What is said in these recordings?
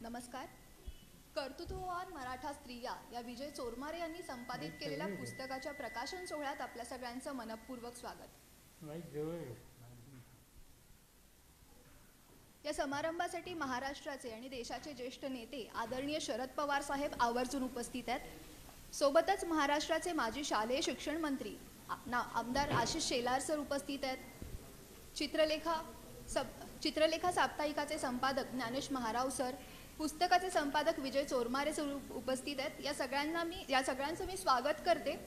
नमस्कार. कर्तृत्ववान मराठा स्त्रिया या विजय चोरमारे यांनी संपादित केलेल्या पुस्तकाच्या प्रकाशन सोहळ्यात आपल्या सगळ्यांचं मनपूर्वक स्वागत. या समारंभासाठी महाराष्ट्राचे आणि देशाचे ज्येष्ठ नेते आदरणीय शरद पवार साहेब आवर्जून उपस्थित आहेत. सोबतच महाराष्ट्राचे माजी शालेय शिक्षण मंत्री आमदार आशिष शेलार सर उपस्थित आहेत. चित्रलेखा साप्ताहिकाचे संपादक ज्ञानेश महाराव सर, पुस्तकाचे संपादक विजय चोरमारे सर उपस्थित आहेत. या सगळ्यांचं मी स्वागत करते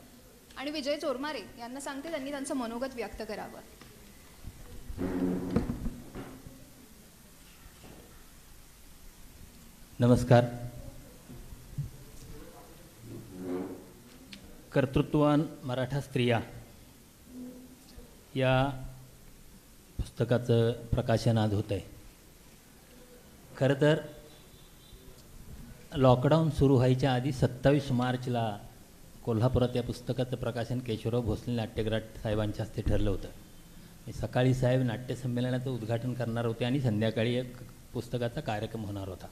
आणि विजय चोरमारे यांना सांगते त्यांनी त्यांचं मनोगत व्यक्त करावं. नमस्कार. कर्तृत्ववान मराठा स्त्रिया या पुस्तकाचं प्रकाशन आज होत आहे. खरं तर लॉकडाऊन सुरू व्हायच्या आधी 27 मार्चला कोल्हापुरात या पुस्तकाचं प्रकाशन केशवराव भोसले नाट्यगृहात साहेबांच्या हस्ते ठरलं होतं. सकाळी साहेब नाट्यसंमेलनाचं उद्घाटन करणार होते आणि संध्याकाळी एक पुस्तकाचा कार्यक्रम होणार होता.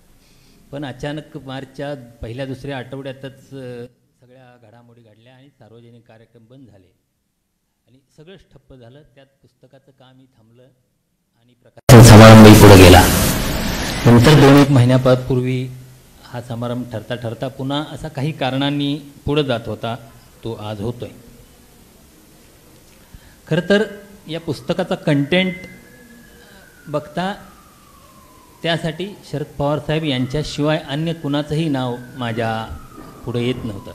पण अचानक मार्चच्या पहिल्या दुसऱ्या आठवड्यातच सगळ्या घडामोडी घडल्या आणि सार्वजनिक कार्यक्रम बंद झाले आणि सगळंच ठप्प झालं. त्यात पुस्तकाचं कामही थांबलं आणि प्रकाशन समारंभही पुढे गेला. नंतर 2-1 महिन्यापूर्वी हा समारंभ ठरता ठरता पुन्हा असा काही कारणांनी पुढे जात होता, तो आज होतोय. खरं तर या पुस्तकाचा कंटेंट बघता त्यासाठी शरद पवार साहेब यांच्याशिवाय अन्य कुणाचंही नाव माझ्या पुढे येत नव्हतं.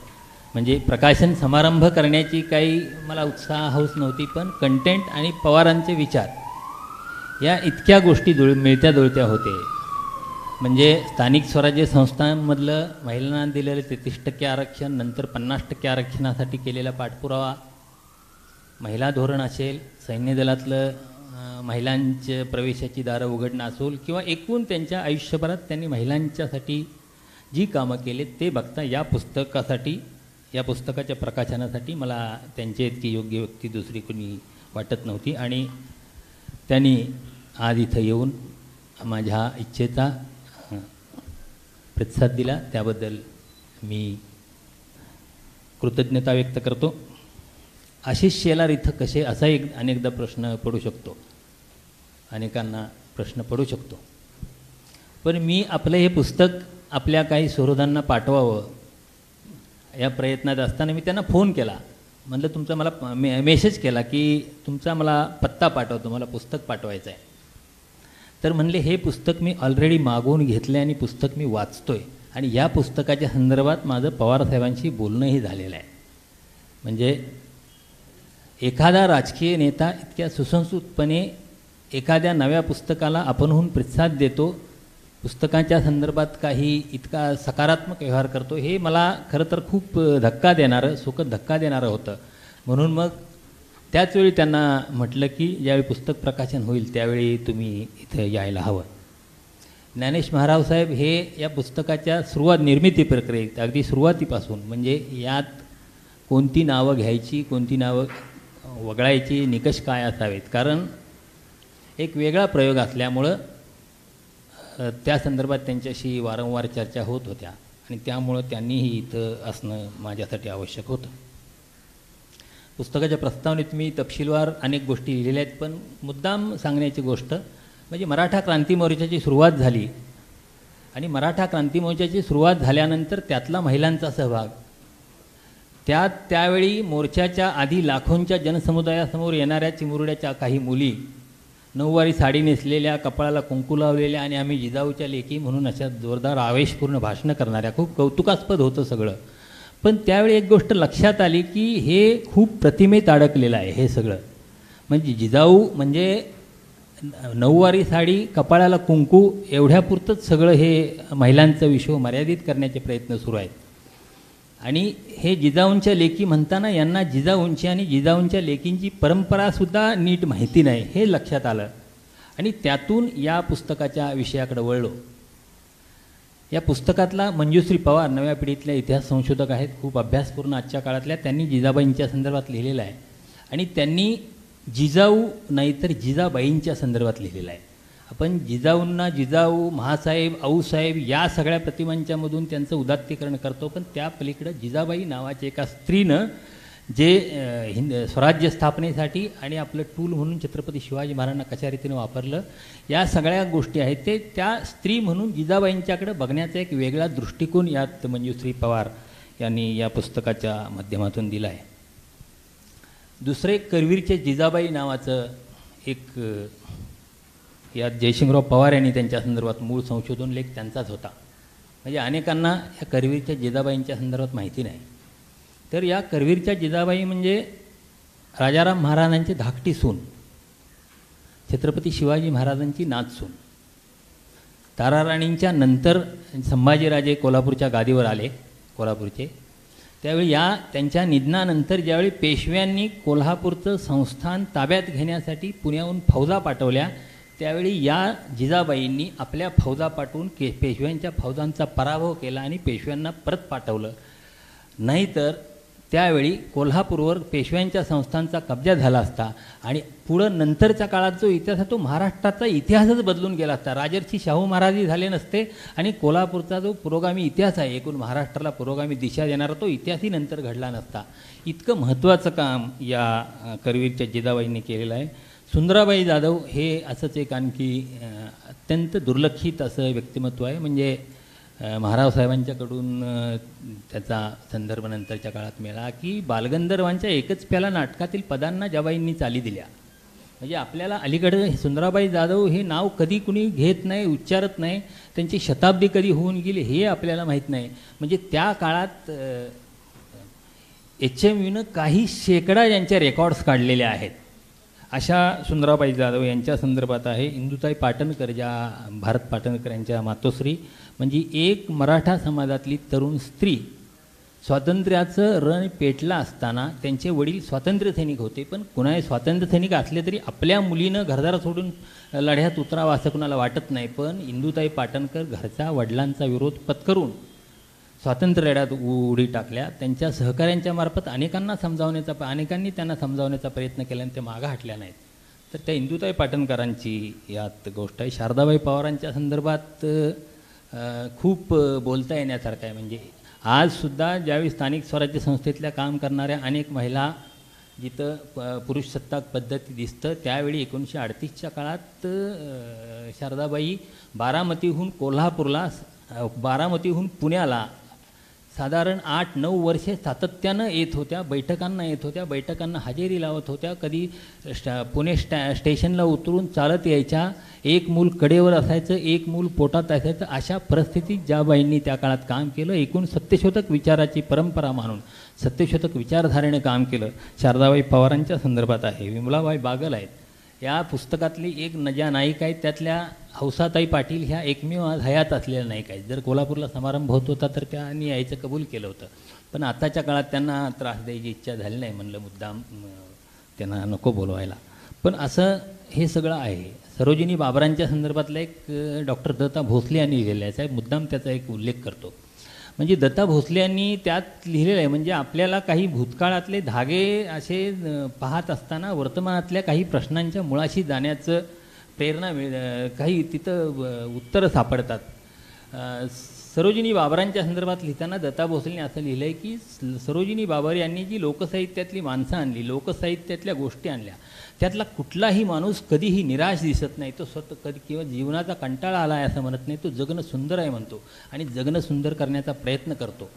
म्हणजे प्रकाशन समारंभ करण्याची काही मला उत्साह हौस नव्हती, पण कंटेंट आणि पवारांचे विचार या इतक्या गोष्टी मिळत्या जुळत्या होते. म्हणजे स्थानिक स्वराज्य संस्थांमधलं महिलांना दिलेलं 33% आरक्षण, नंतर 50% आरक्षणासाठी केलेला पाठपुरावा, महिला धोरण असेल, सैन्य दलातलं महिलांच्या प्रवेशाची दारं उघडणं असेल किंवा एकूण त्यांच्या आयुष्यभरात त्यांनी महिलांच्यासाठी जी कामं केली ते बघता या पुस्तकाच्या प्रकाशनासाठी मला त्यांच्या इतकी योग्य व्यक्ती दुसरी कोणी वाटत नव्हती. आणि त्यांनी आज इथं येऊन माझ्या इच्छेचा प्रतिसाद दिला, त्याबद्दल मी कृतज्ञता व्यक्त करतो. आशिष शेलार इथं कसे असा अनेकदा प्रश्न पडू शकतो, अनेकांना प्रश्न पडू शकतो. पण मी आपलं हे पुस्तक आपल्या काही सुहृदांना पाठवावं या प्रयत्नात असताना मी त्यांना फोन केला. म्हणलं तुमचा मला मेसेज केला की तुमचा मला पत्ता पाठवतो, मला पुस्तक पाठवायचं आहे. तर म्हणले हे पुस्तक मी ऑलरेडी मागवून घेतलं आणि पुस्तक मी वाचतोय आणि या पुस्तकाच्या संदर्भात माझं पवारसाहेबांशी बोलणंही झालेलं आहे. म्हणजे एखादा राजकीय नेता इतक्या सुसंस्कृतपणे एखाद्या नव्या पुस्तकाला आपणहून प्रतिसाद देतो, पुस्तकाच्या संदर्भात काही इतका सकारात्मक व्यवहार करतो, हे मला खरं तर खूप सुखद धक्का देणारं होतं. म्हणून मग त्याचवेळी त्यांना म्हटलं की ज्यावेळी पुस्तक प्रकाशन होईल त्यावेळी तुम्ही इथं यायला हवं. ज्ञानेश महाराव साहेब हे या पुस्तकाच्या निर्मिती प्रक्रियेत अगदी सुरुवातीपासून, म्हणजे यात कोणती नावं घ्यायची, कोणती नावं वगळायची, निकष काय असावेत, कारण एक वेगळा प्रयोग असल्यामुळं त्या संदर्भात त्यांच्याशी वारंवार चर्चा होत होत्या आणि त्यामुळं त्यांनीही इथं असणं माझ्यासाठी आवश्यक होतं. पुस्तकाच्या प्रस्तावनेत मी तपशीलवार अनेक गोष्टी लिहिलेल्या आहेत, पण मुद्दाम सांगण्याची गोष्ट म्हणजे मराठा क्रांती मोर्चाची सुरुवात झाली आणि मराठा क्रांती मोर्चाची सुरुवात झाल्यानंतर त्यातला महिलांचा सहभाग, त्यावेळी मोर्चाच्या आधी लाखोंच्या जनसमुदायासमोर येणाऱ्या चिमुरड्याच्या काही मुली नऊवारी साडी नेसलेल्या, कपाळाला कुंकू लावलेल्या आणि आम्ही जिजाऊच्या लेकी म्हणून अशा जोरदार आवेशपूर्ण भाषणं करणाऱ्या, खूप कौतुकास्पद होतं सगळं. पण त्यावेळी एक गोष्ट लक्षात आली की हे खूप प्रतिमेत अडकलेलं आहे हे सगळं. म्हणजे जिजाऊ म्हणजे नऊवारी साडी, कपाळाला कुंकू एवढ्यापुरतंच सगळं हे महिलांचं विश्व मर्यादित करण्याचे प्रयत्न सुरू आहेत. आणि हे जिजाऊंच्या लेकी म्हणताना यांना जिजाऊंची आणि जिजाऊंच्या लेकींची परंपरासुद्धा नीट माहिती नाही हे लक्षात आलं आणि त्यातून या पुस्तकाच्या विषयाकडे वळलो. या पुस्तकातला मंजुश्री पवार नव्या पिढीतल्या इतिहास संशोधक आहेत, खूप अभ्यासपूर्ण आजच्या काळातल्या, त्यांनी जिजाबाईंच्या संदर्भात लिहिलेलं आहे आणि त्यांनी जिजाऊ नाहीतर जिजाबाईंच्या संदर्भात लिहिलेलं आहे. आपण जिजाऊंना जिजाऊ, महासाहेब, आऊसाहेब या सगळ्या प्रतिमांच्यामधून त्यांचं उदात्तीकरण करतो, पण त्या पलीकडं जिजाबाई नावाच्या एका स्त्रीनं जे स्वराज्य स्थापनेसाठी आणि आपलं टूल म्हणून छत्रपती शिवाजी महाराजांना कशा रीतीनं वापरलं, या सगळ्या गोष्टी आहेत ते त्या स्त्री म्हणून जिजाबाईंच्याकडे बघण्याचा एक वेगळा दृष्टिकोन यात मंजुश्री पवार यांनी या पुस्तकाच्या माध्यमातून दिला आहे. दुसरे करवीरचे जिजाबाई नावाचं एक यात जयसिंगराव पवार यांनी त्यांच्या संदर्भात मूळ संशोधन लेख त्यांचाच होता. म्हणजे अनेकांना या करवीरच्या जिजाबाईंच्या संदर्भात माहिती नाही. तर या करवीरच्या जिजाबाई म्हणजे राजाराम महाराजांची धाकटी सून, छत्रपती शिवाजी महाराजांची नात सून. ताराराणींच्या नंतर संभाजीराजे कोल्हापूरच्या गादीवर आले, कोल्हापूरचे, त्यावेळी या त्यांच्या निधनानंतर ज्यावेळी पेशव्यांनी कोल्हापूरचं संस्थान ताब्यात घेण्यासाठी पुण्याहून फौजा पाठवल्या, त्यावेळी या जिजाबाईंनी आपल्या फौजा पाठवून पेशव्यांच्या फौजांचा पराभव केला आणि पेशव्यांना परत पाठवलं. नाहीतर त्यावेळी कोल्हापूरवर पेशव्यांच्या संस्थांचा कब्जा झाला असता आणि पुढं नंतरच्या काळात जो इतिहास आहे तो महाराष्ट्राचा इतिहासच बदलून गेला असता. राजर्षी शाहू महाराजही झाले नसते आणि कोल्हापूरचा जो पुरोगामी इतिहास आहे, एकूण महाराष्ट्राला पुरोगामी दिशा देणारा, तो इतिहासही नंतर घडला नसता. इतकं महत्त्वाचं काम या करवीरच्या जिजाबाईंनी केलेलं आहे. सुंदराबाई जाधव हे असंच एक आणखी अत्यंत दुर्लक्षित असं व्यक्तिमत्व आहे. म्हणजे महाराव साहेबांच्याकडून त्याचा संदर्भ नंतरच्या काळात मिळाला की बालगंधर्वांच्या एकच प्याला नाटकातील पदांना जबाईंनी चाली दिल्या. म्हणजे आपल्याला अलीकडं सुंदराबाई जाधव हे नाव कधी कुणी घेत नाही, उच्चारत नाही, त्यांची शताब्दी कधी होऊन गेली हे आपल्याला माहीत नाही. म्हणजे त्या काळात HMUनं काही शेकडा यांच्या रेकॉर्ड्स काढलेले आहेत. अशा सुंदराबाई जाधव यांच्या संदर्भात आहे. इंदुताई पाटणकर, ज्या भारत पाटणकर यांच्या मातोश्री, म्हणजे एक मराठा समाजातली तरुण स्त्री, स्वातंत्र्याचं रण पेटलं असताना त्यांचे वडील स्वातंत्र्यसैनिक होते, पण कुणाही स्वातंत्र्यसैनिक असले तरी आपल्या मुलीनं घरदार सोडून लढ्यात उतरावं असं कुणाला वाटत नाही. पण इंदुताई पाटणकर घरच्या वडिलांचा विरोध पत्करून स्वातंत्र्य लढ्यात उडी टाकल्या. त्यांच्या सहकाऱ्यांच्या मार्फत अनेकांनी त्यांना समजावण्याचा प्रयत्न केला आणि ते मागं हटल्या नाहीत. तर त्या इंदुताई पाटणकरांची यात गोष्ट आहे. शारदाबाई पवारांच्या संदर्भात खूप बोलता येण्यासारखं आहे. म्हणजे आजसुद्धा ज्यावेळी स्थानिक स्वराज्य संस्थेतल्या काम करणाऱ्या अनेक महिला जिथं पुरुषसत्ताक पद्धती दिसतं, त्यावेळी 1938च्या काळात शारदाबाई बारामतीहून पुण्याला साधारण 8-9 वर्षे सातत्यानं येत होत्या, बैठकांना हजेरी लावत होत्या. कधी पुणे स्टेशनला उतरून चालत यायच्या. एक मूल कडेवर असायचं, एक मूल पोटात असायचं. अशा परिस्थितीत ज्या बाईंनी त्या काळात काम केलं, एकूण सत्यशोधक विचाराची परंपरा मानून सत्यशोधक विचारधारेने काम केलं, शारदाबाई पवारांच्या संदर्भात आहे. विमलाबाई बागल आहेत. या पुस्तकातली एक ज्या नायिका आहेत त्यातल्या हौसाताई पाटील ह्या एकमेव हयात असलेल्या नायिका आहेत. जर कोल्हापूरला समारंभ होत होता तर त्यांनी यायचं कबूल केलं होतं, पण आताच्या काळात त्यांना त्रास द्यायची इच्छा झाली नाही. म्हणलं मुद्दाम त्यांना नको बोलवायला. पण असं हे सगळं आहे. सरोजिनी बाबरांच्या संदर्भातला एक डॉक्टर दत्ता भोसले यांनी लिहिलेला आहे. साहेब मुद्दाम त्याचा एक उल्लेख करतो. म्हणजे दत्ता भोसले यांनी त्यात लिहिलेलं आहे, म्हणजे आपल्याला काही भूतकाळातले धागे असे पाहत असताना वर्तमानातल्या काही प्रश्नांच्या मुळाशी जाण्याचं प्रेरणा काही तिथं उत्तरं सापडतात. सरोजिनी बाबरांच्या संदर्भात लिहिताना दत्ता भोसलेंनी असं लिहिलं आहे की सरोजिनी बाबर यांनी जी लोकसाहित्यातली माणसं आणली, लोकसाहित्यातल्या गोष्टी आणल्या, त्यातला कुठलाही माणूस कधीही निराश दिसत नाही. तो कधी किंवा जीवनाचा कंटाळा आला आहे असं म्हणत नाही. तो जगणं सुंदर आहे म्हणतो आणि जगणं सुंदर करण्याचा प्रयत्न करतो.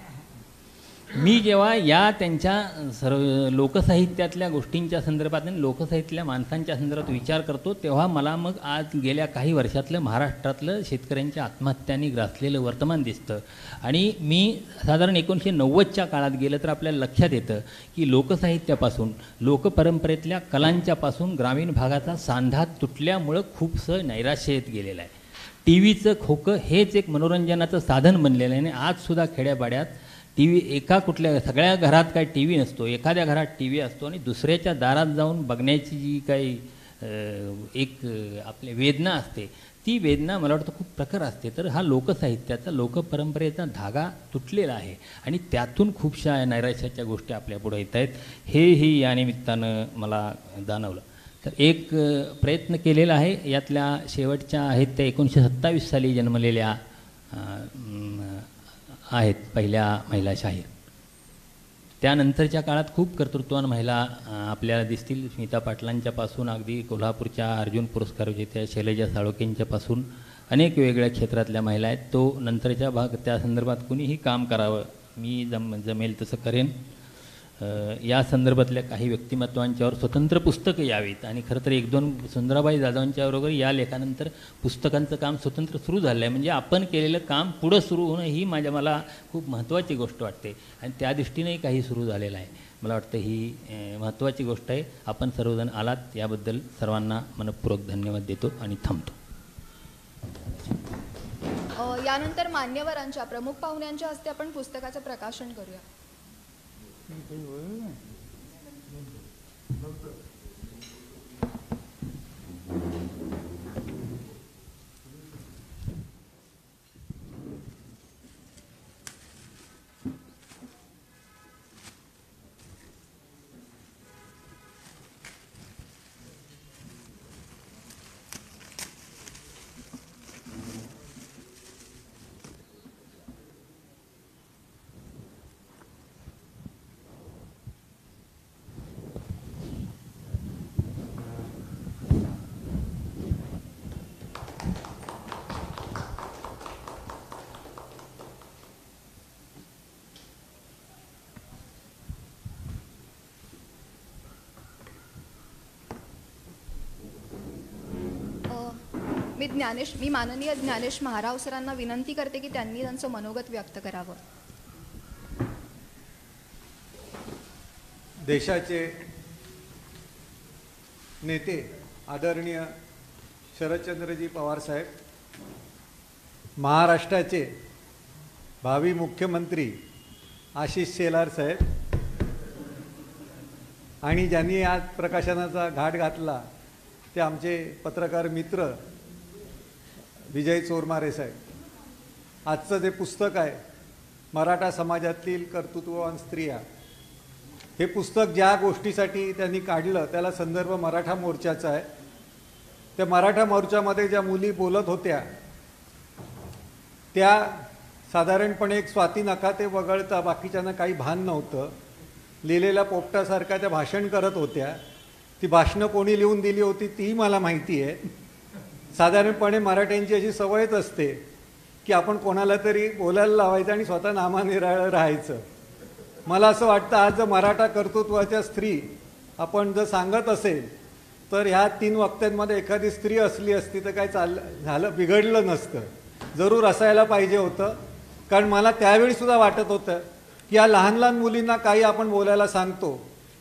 मी जेव्हा या त्यांच्या लोकसाहित्यातल्या गोष्टींच्या संदर्भात आणि लोकसाहित्यातल्या माणसांच्या संदर्भात विचार करतो, तेव्हा मला मग आज गेल्या काही वर्षातलं महाराष्ट्रातलं शेतकऱ्यांच्या आत्महत्यांनी ग्रासलेलं वर्तमान दिसतं. आणि मी साधारण 1990च्या काळात गेलं तर आपल्याला लक्षात येतं की लोकसाहित्यापासून, लोकपरंपरेतल्या कलांच्यापासून ग्रामीण भागाचा सांधा तुटल्यामुळं खूपसं नैराश्य येत गेलेलं आहे. TV चं खोकं हेच एक मनोरंजनाचं साधन बनलेलं आहे. आणि आजसुद्धा खेड्यापाड्यात सगळ्या घरात काय TV नसतो, एखाद्या घरात TV असतो आणि दुसऱ्याच्या दारात जाऊन बघण्याची जी काही एक आपली वेदना असते, ती वेदना मला वाटतं खूप प्रखर असते. तर हा लोकसाहित्याचा, लोकपरंपरेचा धागा तुटलेला आहे आणि त्यातून खूपशा नैराश्याच्या गोष्टी आपल्यापुढे येत आहेत. हेही या निमित्तानं मला जाणवलं. तर एक प्रयत्न केलेला आहे. यातल्या शेवटच्या आहेत त्या 1927 साली जन्मलेल्या आहेत पहिल्या महिला शाहीर. त्यानंतरच्या काळात खूप कर्तृत्वान महिला आपल्याला दिसतील. स्मिता पाटलांच्यापासून अगदी कोल्हापूरच्या अर्जुन पुरस्कार विजेत्या शैलजा साळोखेंच्यापासून अनेक वेगवेगळ्या क्षेत्रातल्या महिला आहेत. तो नंतरच्या भाग त्या संदर्भात कुणीही काम करावं, मी जमेल तसं करेन. या संदर्भातल्या काही व्यक्तिमत्वांच्यावर स्वतंत्र पुस्तकं यावीत. आणि खरं तर 1-2 सुंदराबाई जाधवांच्याबरोबर या लेखानंतर पुस्तकांचं काम स्वतंत्र सुरू झालं आहे. म्हणजे आपण केलेलं काम पुढं सुरू होणं ही मला खूप महत्त्वाची गोष्ट वाटते. आणि त्या दृष्टीनेही काही सुरू झालेलं आहे. मला वाटतं ही महत्त्वाची गोष्ट आहे. आपण सर्वजण आलात याबद्दल सर्वांना मनपूर्वक धन्यवाद देतो आणि थांबतो. यानंतर मान्यवरांच्या प्रमुख पाहुण्यांच्या हस्ते आपण पुस्तकाचं प्रकाशन करूया. मी माननीय ज्ञानेश महाराव सरांना विनंती करते की त्यांनी त्यांचं मनोगत व्यक्त करावं. देशाचे नेते आदरणीय शरदचंद्रजी पवार साहेब, महाराष्ट्राचे भावी मुख्यमंत्री आशिष शेलार साहेब आणि ज्यांनी आज प्रकाशनाचा घाट घातला ते आमचे पत्रकार मित्र विजय चोरमारे साहेब. आजचं जे पुस्तक आहे मराठा समाजातील कर्तृत्ववान स्त्रिया, हे पुस्तक ज्या गोष्टीसाठी त्यांनी काढलं त्याला संदर्भ मराठा मोर्चाचा आहे. त्या मराठा मोर्चामध्ये ज्या मुली बोलत होत्या त्या साधारणपणे एक स्वाती नका ते वगळता बाकीच्यांना काही भान नव्हतं. लिहिलेल्या पोपटासारखा त्या भाषण करत होत्या. ती भाषणं कोणी लिहून दिली होती तीही मला माहिती आहे. साधारणपणे मराठ्यांची अशी सवयच असते की आपण कोणाला तरी बोलायला लावायचं आणि स्वतः नामानिराळं राहायचं. मला असं वाटतं आज जर मराठा कर्तृत्वाच्या स्त्री आपण जर सांगत असेल तर ह्या 3 वक्त्यांमध्ये एखादी स्त्री असली असती तर काय झालं बिघडलं नसतं. जरूर असायला पाहिजे होतं. कारण मला त्यावेळीसुद्धा वाटत होतं की या लहान लहान मुलींना काही आपण बोलायला सांगतो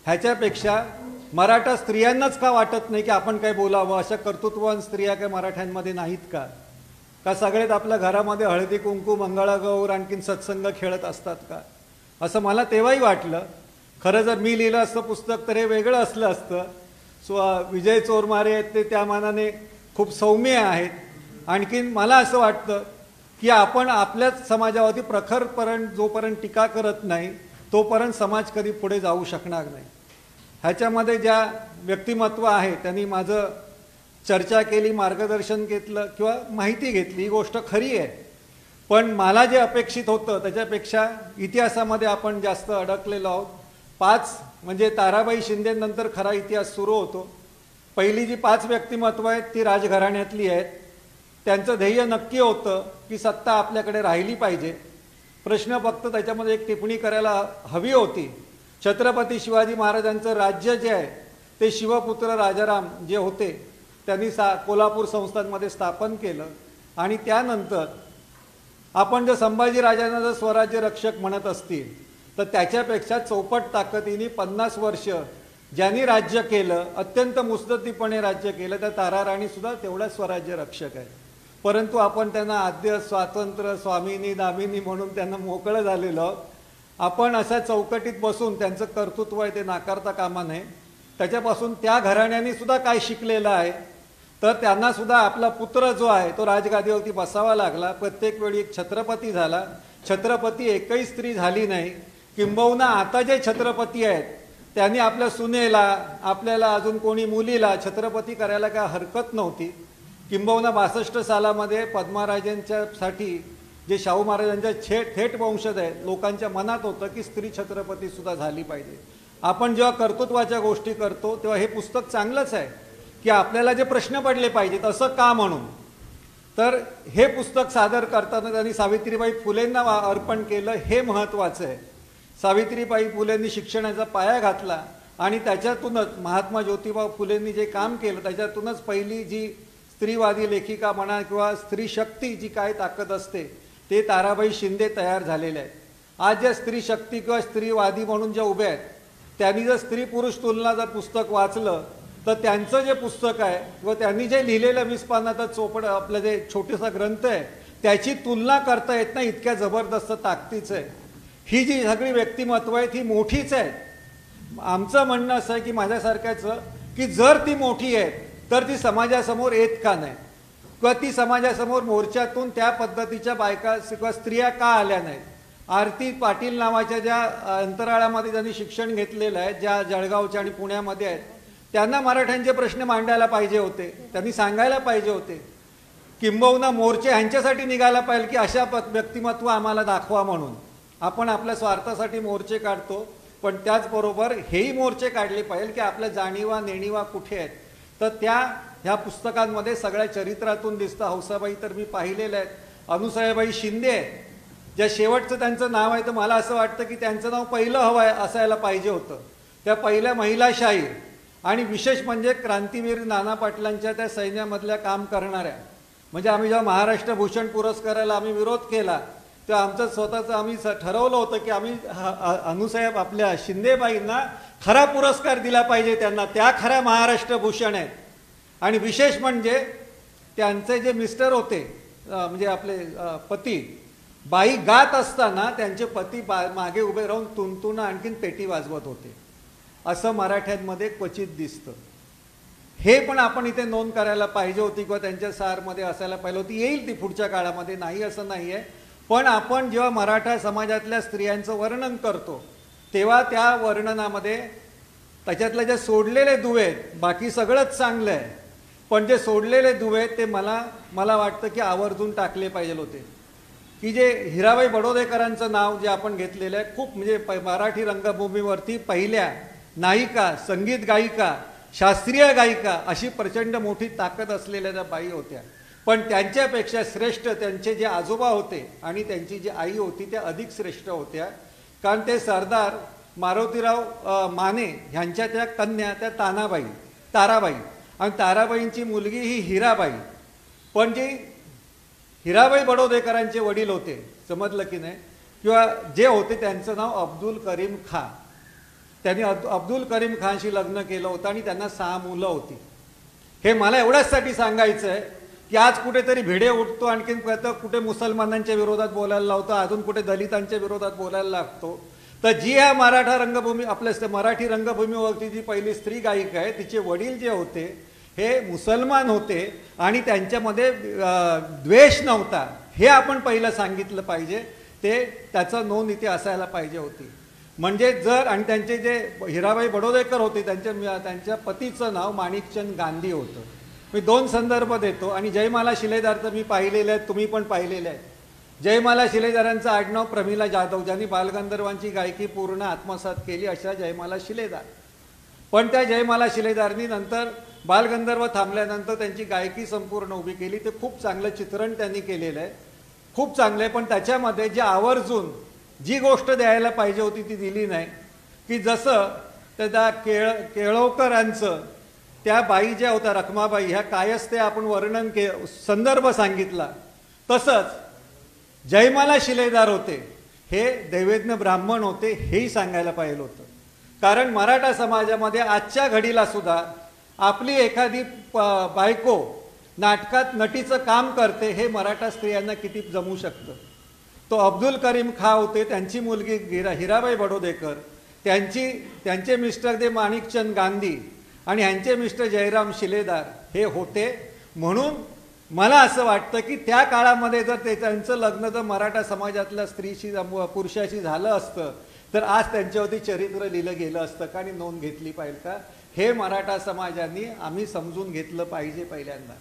ह्याच्यापेक्षा मराठा स्त्रियांनाच का वाटत नाही की आपण काय बोलावं. अशा कर्तृत्ववान स्त्रिया काय मराठ्यांमध्ये नाहीत का? का सगळेच आपल्या घरामध्ये हळदी कुंकू मंगळागौर आणखीन सत्संग खेळत असतात का? असं मला तेव्हाही वाटलं. खरं जर मी लिहिलं असतं पुस्तक तर हे वेगळं असलं असतं. विजय चोरमारे आहेत ते त्या मानाने खूप सौम्य आहेत. आणखीन मला असं वाटतं की आपण आपल्याच समाजावरती प्रखरपर्यंत जोपर्यंत टीका करत नाही तोपर्यंत समाज कधी पुढे जाऊ शकणार नाही. ह्याच्यामध्ये ज्या व्यक्तिमत्व आहे त्यांनी माझं चर्चा केली, मार्गदर्शन घेतलं किंवा माहिती घेतली, ही गोष्ट खरी आहे. पण मला जे अपेक्षित होतं त्याच्यापेक्षा इतिहासामध्ये आपण जास्त अडकलेलो आहोत. 5 म्हणजे ताराबाई शिंदेनंतर खरा इतिहास सुरू होतो. पहिली जी 5 व्यक्तिमत्व आहेत ती राजघराण्यातली आहेत. त्यांचं ध्येय नक्की होतं की सत्ता आपल्याकडे राहिली पाहिजे. प्रश्न फक्त त्याच्यामध्ये एक टिप्पणी करायला हवी होती. छत्रपती शिवाजी महाराजांचं राज्य जे आहे ते शिवपुत्र राजाराम जे होते त्यांनी कोल्हापूर संस्थानमध्ये स्थापन केलं. आणि त्यानंतर आपण जर संभाजी राजांना जर स्वराज्य रक्षक म्हणत असतील तर त्याच्यापेक्षा चौपट ताकदीने 50 वर्ष ज्यांनी राज्य केलं, अत्यंत मुत्सद्दीपणे राज्य केलं, त्या ताराराणीसुद्धा तेवढ्याच स्वराज्य रक्षक आहे. परंतु आपण त्यांना आद्य स्वातंत्र्य स्वामिनी दामिनी म्हणून त्यांना मोकळं झालेलं. आपण अशा चौकटीत बसून त्यांचं कर्तृत्व आहे ते नाकारता कामा नये. त्याच्यापासून त्या घराण्याने सुद्धा काय शिकलेलं आहे तर त्यांना सुद्धा आपला पुत्र जो आहे तो राजगादीवरती बसावा लागला. प्रत्येक वेळी एक छत्रपती झाला. छत्रपती एकही स्त्री झाली नाही. किंबहुना आता जे छत्रपती आहेत त्यांनी आपल्या सुनेला, आपल्याला अजून कोणी मुलीला छत्रपती करायला काय हरकत नव्हती. किंबहुना 62 सालामध्ये पद्माराजांच्यासाठी जे शाहू महाराजांच्या थेट वंशज आहे, लोकांच्या मनात होतं की स्त्री छत्रपती सुद्धा झाली पाहिजे. आपण जेव्हा कर्तृत्वाच्या गोष्टी करतो तेव्हा हे पुस्तक चांगलंच आहे की आपल्याला जे प्रश्न पडले पाहिजेत असं का म्हणून. तर हे पुस्तक सादर करताना त्यांनी सावित्रीबाई फुलेंना अर्पण केलं, हे महत्त्वाचं आहे. सावित्रीबाई फुलेंनी शिक्षणाचा पाया घातला आणि त्याच्यातूनच महात्मा ज्योतिबा फुलेंनी जे काम केलं त्याच्यातूनच पहिली जी स्त्रीवादी लेखिका म्हणा किंवा स्त्री शक्ती जी काय ताकद असते ते ताराबाई शिंदे तयार झालेले आहेत. आज ज्या स्त्री शक्ती किंवा स्त्रीवादी म्हणून ज्या उभ्या आहेत त्यांनी जर स्त्री पुरुष तुलना जर पुस्तक वाचलं तर त्यांचं जे पुस्तक आहे किंवा त्यांनी जे लिहिलेलं 20 पानाचं चोपड आपलं जे छोटासा ग्रंथ आहे त्याची तुलना करता येत नाही, इतक्या जबरदस्त ताकदीचं आहे. ही जी सगळी व्यक्तिमत्व आहेत ही मोठीच आहेत. आमचं म्हणणं असं आहे की माझ्यासारख्याचं की जर ती मोठी आहे तर ती समाजासमोर येत का नाही किंवा ती समाजासमोर मोर्चातून त्या पद्धतीच्या बायका किंवा स्त्रिया का आल्या नाहीत. आरती पाटील नावाच्या ज्या अंतराळामध्ये त्यांनी शिक्षण घेतलेलं आहे, ज्या जळगावच्या आणि पुण्यामध्ये आहेत, त्यांना मराठ्यांचे प्रश्न मांडायला पाहिजे होते, त्यांनी सांगायला पाहिजे होते. किंबहुना मोर्चे ह्यांच्यासाठी निघायला पाहिजे की अशा व्यक्तिमत्व आम्हाला दाखवा म्हणून. आपण आपल्या स्वार्थासाठी मोर्चे काढतो पण त्याचबरोबर हेही मोर्चे काढले पाहिजे की आपल्या जाणीवा नेणीवा कुठे आहेत. तर ह्या पुस्तकांमध्ये सगळ्या चरित्रातून दिसतं. हौसाबाई तर मी पाहिलेल्या आहेत, अनुसयाबाई शिंदे ज्या शेवटचं त्यांचं नाव आहे तर मला असं वाटतं की त्यांचं नाव पहिलं हवं असायला पाहिजे होतं. त्या पहिल्या महिला शाहीर आणि विशेष म्हणजे क्रांतीवीर नाना पाटलांच्या त्या सैन्यामधल्या काम करणाऱ्या. म्हणजे आम्ही जेव्हा महाराष्ट्र भूषण पुरस्काराला आम्ही विरोध केला तेव्हा आमचं स्वतःचं आम्ही ठरवलं होतं की आम्ही अनुसाहेब आपल्या शिंदेबाईंना खरा पुरस्कार दिला पाहिजे, त्यांना त्या खऱ्या महाराष्ट्र भूषण आहेत. आणि विशेष म्हणजे त्यांचे जे मिस्टर होते म्हणजे आपले पती, बाई गात असताना त्यांचे पती मागे उभे राहून तुणतुणं आणखीन पेटी वाजवत होते. असं मराठ्यांमध्ये क्वचित दिसतं. हे पण आपण इथे नोंद करायला पाहिजे होती किंवा त्यांच्या सारमध्ये असायला पाहिजे होती. येईल ती पुढच्या काळामध्ये, नाही असं नाही आहे. पण आपण जेव्हा मराठा समाजातल्या स्त्रियांचं वर्णन करतो तेव्हा त्या वर्णनामध्ये त्याच्यातले जे सोडलेले दुवे आहेत, बाकी सगळंच चांगलं आहे, पण जे सोडलेले दुवे ते मला वाटतं की आवर्जून टाकले पाहिजे होते. की जे हिराबाई बडोदेकरांचं नाव जे आपण घेतलेलं आहे, खूप म्हणजे मराठी रंगभूमीवरती पहिल्या नायिका, संगीत गायिका, शास्त्रीय गायिका अशी प्रचंड मोठी ताकद असलेल्या त्या बाई होत्या. पण त्यांच्यापेक्षा श्रेष्ठ त्यांचे जे आजोबा होते आणि त्यांची जी आई होती त्या अधिक श्रेष्ठ होत्या. कारण ते सरदार मारुतीराव माने ह्यांच्या त्या कन्या त्या ताराबाई आणि ताराबाईंची मुलगी ही हिराबाई. पण जी हिराबाई बडोदेकरांचे वडील होते, समजलं की नाही, किंवा जे होते त्यांचं नाव अब्दुल करीम खान. त्यांनी अब्दुल करीम खानशी लग्न केलं होतं आणि त्यांना 6 मुलं होती. हे मला एवढ्याचसाठी सांगायचं आहे की आज कुठेतरी भिडे उठतो, आणखीन कळतं कुठे मुसलमानांच्या विरोधात बोलायला लावतो, अजून कुठे दलितांच्या विरोधात बोलायला लागतो. तर जी ह्या मराठा रंगभूमी आपल्या मराठी रंगभूमीवरती जी पहिली स्त्री गायिका आहे तिचे वडील जे होते हे मुसलमान होते आणि त्यांच्यामध्ये द्वेष नव्हता, हे आपण पहिलं सांगितलं पाहिजे. त्याचं नोंद इथे असायला पाहिजे होती. म्हणजे जर आणि त्यांचे जे हिराबाई बडोदेकर होते त्यांच्या पतीचं नाव माणिकचंद गांधी होतं. मी 2 संदर्भ देतो. आणि जयमाला शिलेदारचं मी पाहिलेलं आहे, तुम्ही पण पाहिलेलं आहे. जयमाला शिलेदारांचं आडनाव प्रमिला जाधव, ज्यांनी बालगंधर्वांची गायकी पूर्ण आत्मसात केली अशा जयमाला शिलेदार. पण त्या जयमाला शिलेदारनी नंतर बालगंधर्व थांबल्यानंतर त्यांची गायकी संपूर्ण उभी केली. ते खूप चांगलं चित्रण त्यांनी केलेलं आहे, खूप चांगलं आहे. पण त्याच्यामध्ये जे आवर्जून जी गोष्ट द्यायला पाहिजे होती ती दिली नाही. की जसं त्या केळवकरांचं त्या बाई ज्या होत्या रखमाबाई, ह्या कायस्ते आपण वर्णन संदर्भ सांगितला, तसंच जयमाला शिलेदार होते हे दैवेज्ञ ब्राह्मण होते हेही सांगायला पाहिजे होतं. कारण मराठा समाजामध्ये आजच्या घडीला सुद्धा आपली एखादी बायको नाटकात नटीचं काम करते हे मराठा स्त्रियांना किती जमू शकतं. तो अब्दुल करीम खान होते, त्यांची मुलगी हिराबाई बडोदेकर, त्यांचे मिस्टर ते माणिकचंद गांधी आणि ह्यांचे मिस्टर जयराम शिलेदार हे होते. म्हणून मला असं वाटतं की त्या काळामध्ये जर त्यांचं लग्न जर मराठा समाजातल्या स्त्रीशी पुरुषाशी झालं असतं तर आज त्यांच्यावरती चरित्र लिहिलं गेलं असतं का आणि नोंद घेतली पाहिजे का, हे मराठा समाजाने आम्ही समजून घेतलं पाहिजे पहिल्यांदा.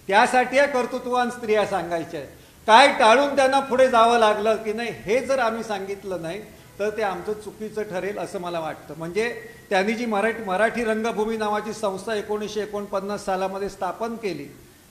त्यासाठी या कर्तृत्ववान स्त्रिया सांगायच्या आहेत. काय टाळून त्यांना पुढे जावं लागलं की नाही हे जर आम्ही सांगितलं नाही तर ते आमचं चुकीचं ठरेल असं मला वाटतं. म्हणजे त्यांनी जी मराठी रंगभूमी नावाची संस्था 1949 सालामध्ये स्थापन केली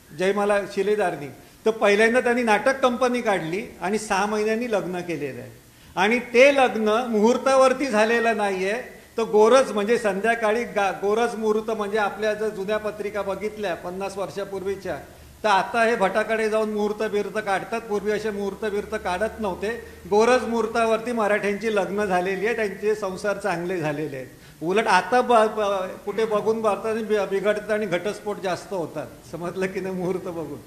जयमाला शिलेदारनी, तर पहिल्यांदा त्यांनी नाटक कंपनी काढली आणि 6 महिन्यांनी लग्न केलेलं आहे. आणि ते लग्न मुहूर्तावरती झालेलं नाहीये, तर गोरज म्हणजे संध्याकाळी गोरज मुहूर्त म्हणजे आपल्या जर जुन्या पत्रिका बघितल्या 50 वर्षापूर्वीच्या, तर आता हे भटाकडे जाऊन मुहूर्त बिहूर्त काढतात. पूर्वी असे मुहूर्त बिहूर्त काढत नव्हते. गोरज मुहूर्तावरती मराठ्यांची लग्न झालेली आहे, त्यांचे संसार चांगले झालेले आहेत. उलट आता कुठे बघून भारताने बिघडतात आणि घटस्फोट जास्त होतात, समजलं की नाही मुहूर्त बघून.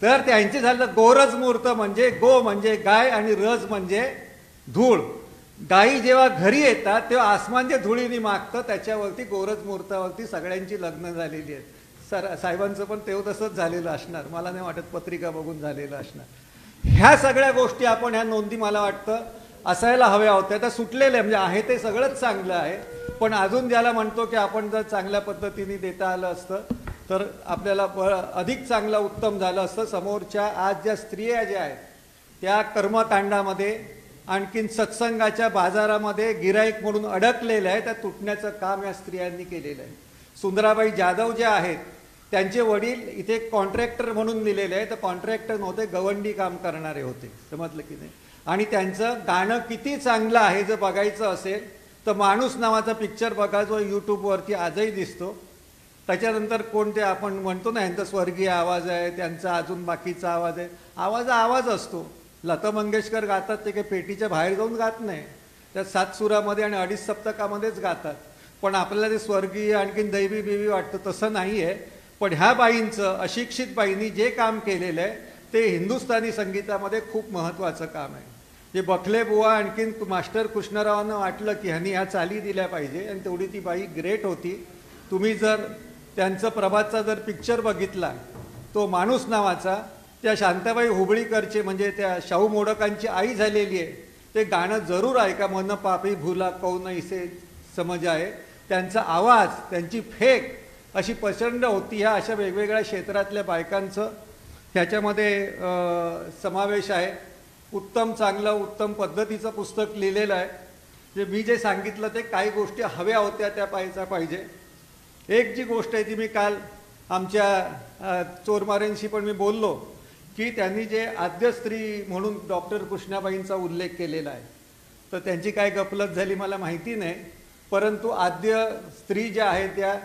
तर त्यांचे झालं गोरज मुहूर्त म्हणजे गो म्हणजे गाय आणि रज म्हणजे धूळ. गायी जेव्हा घरी येतात तेव्हा आसमानच्या धुळीने मागतं, त्याच्यावरती गोरज मुहूर्तावरती सगळ्यांची लग्न झालेली आहेत. साहेबांचं पण तेव्हा तसंच झालेलं असणार, मला नाही वाटत पत्रिका बघून झालेलं असणार. ह्या सगळ्या गोष्टी आपण ह्या नोंदी मला वाटतं असायला हव्या होत्या. त्या सुटलेल्या म्हणजे आहे ते सगळंच चांगलं आहे, पण अजून ज्याला म्हणतो की आपण जर चांगल्या पद्धतीने देता आलं असतं तर आपल्याला अधिक चांगलं उत्तम झालं असतं. समोरच्या आज ज्या स्त्रिया ज्या आहेत त्या कर्मकांडामध्ये आणखीन सत्संगाच्या बाजारामध्ये गिराईक म्हणून अडकलेल्या आहे, त्या तुटण्याचं काम या स्त्रियांनी केलेलं आहे. सुंदराबाई जाधव ज्या आहेत त्यांचे वडील इथे कॉन्ट्रॅक्टर म्हणून दिलेले आहे, तर कॉन्ट्रॅक्टर नव्हते, गवंडी काम करणारे होते, समजलं की नाही. आणि त्यांचं गाणं किती चांगलं आहे जर बघायचं असेल तर माणूस नावाचा पिक्चर बघा जो यूट्यूबवरती आजही दिसतो. त्याच्यानंतर कोणते आपण म्हणतो ना यांचा स्वर्गीय आवाज आहे, त्यांचा अजून बाकीचा आवाज आहे, आवाज असतो. लता मंगेशकर गातात ते काही पेटीच्या बाहेर जाऊन गात नाही, त्या 7 सुरामध्ये आणि 2.5 सप्तकामध्येच गातात. पण आपल्याला ते स्वर्गीय आणखीन दैवी बिवी वाटतं, तसं नाही आहे. पण ह्या बाईंचं, अशिक्षित बाईंनी जे काम केलेलं आहे ते हिंदुस्थानी संगीतामध्ये खूप महत्त्वाचं काम आहे. जे बखले बुवा आणखीन मास्टर कृष्णरावांना वाटलं की ह्यांनी ह्या चाली दिल्या पाहिजे आणि तेवढी ती बाई ग्रेट होती. तुम्ही जर त्यांचं प्रभातचा जर पिक्चर बघितला, तो माणूस नावाचा, त्या शांताबाई हुबळीकरचे म्हणजे त्या शाहू मोडकांची आई झालेली आहे, ते गाणं जरूर ऐका. मन पापी भुला कौन इसे समज आहे. त्यांचा आवाज, त्यांची फेक अशी प्रचंड होती. ह्या अशा वेगवेगळ्या क्षेत्रातल्या बायकांचं ह्याच्यामध्ये समावेश आहे. उत्तम चांगलं उत्तम पद्धतीचं पुस्तक लिहिलेलं आहे. जे मी जे सांगितलं ते काही गोष्टी हव्या होत्या त्या पाहिजे. एक जी गोष्ट आहे ती मी काल आमच्या चोरमारेंशी पण मी बोललो की त्यांनी जे आद्य स्त्री म्हणून डॉक्टर कृष्णाबाईंचा उल्लेख केलेला आहे, तर त्यांची काय गफलत झाली मला माहिती नाही. परंतु आद्य स्त्री ज्या आहेत त्या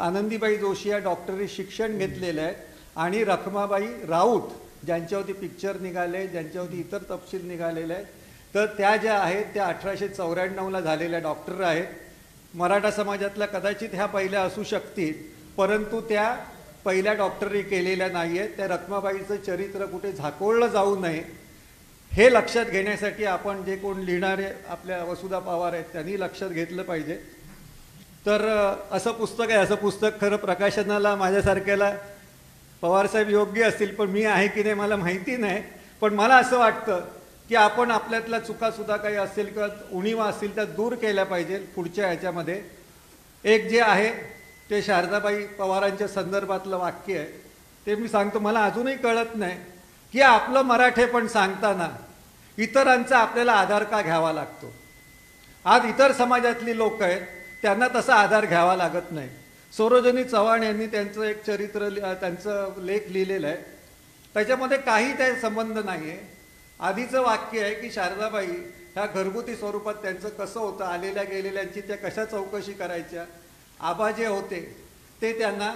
आनंदीबाई जोशी या डॉक्टरी शिक्षण घेतलेलं आहे आणि रखमाबाई राऊत ज्यांच्यावरती पिक्चर निघाले, ज्यांच्यावरती इतर तपशील निघालेले आहेत, तर त्या ज्या आहेत त्या 1894ला झालेल्या डॉक्टर आहेत. मराठा समाजातल्या कदाचित ह्या पहिल्या असू शकतील, परंतु त्या पहिल्या डॉक्टरी केलेल्या नाही आहेत. त्या रखमाबाईचं चरित्र कुठे झाकोळलं जाऊ नये हे लक्षात घेण्यासाठी आपण जे कोण लिहिणारे आपल्या वसुधा पवार आहेत त्यांनी लक्षात घेतलं पाहिजे. तर असं पुस्तक आहे. असं पुस्तक खरं प्रकाशनाला माझ्यासारख्याला पवारसाहेब योग्य असतील, पण मी आहे की नाही मला माहिती नाही. पण मला असं वाटतं की आपण आपल्यातल्या चुकासुद्धा काही असेल किंवा उणीवा असतील त्या दूर केल्या पाहिजे पुढच्या ह्याच्यामध्ये. एक जे आहे ते शारदाबाई पवारांच्या संदर्भातलं वाक्य आहे, ते मी सांगतो. मला अजूनही कळत नाही की आपलं मराठेपण सांगताना इतरांचा आपल्याला आधार का घ्यावा लागतो. आज इतर समाजातली लोक आहेत त्यांना तसा आधार घ्यावा लागत नाही. सरोजिनी चव्हाण यांनी त्यांचं एक चरित्र, त्यांचं लेख लिहिलेलं आहे, त्याच्यामध्ये काही त्या संबंध नाही आहे. आधीचं वाक्य आहे की शारदाबाई ह्या घरगुती स्वरूपात त्यांचं कसं होतं, आलेल्या गेलेल्यांची त्या कशा चौकशी करायच्या. आबा जे होते ते त्यांना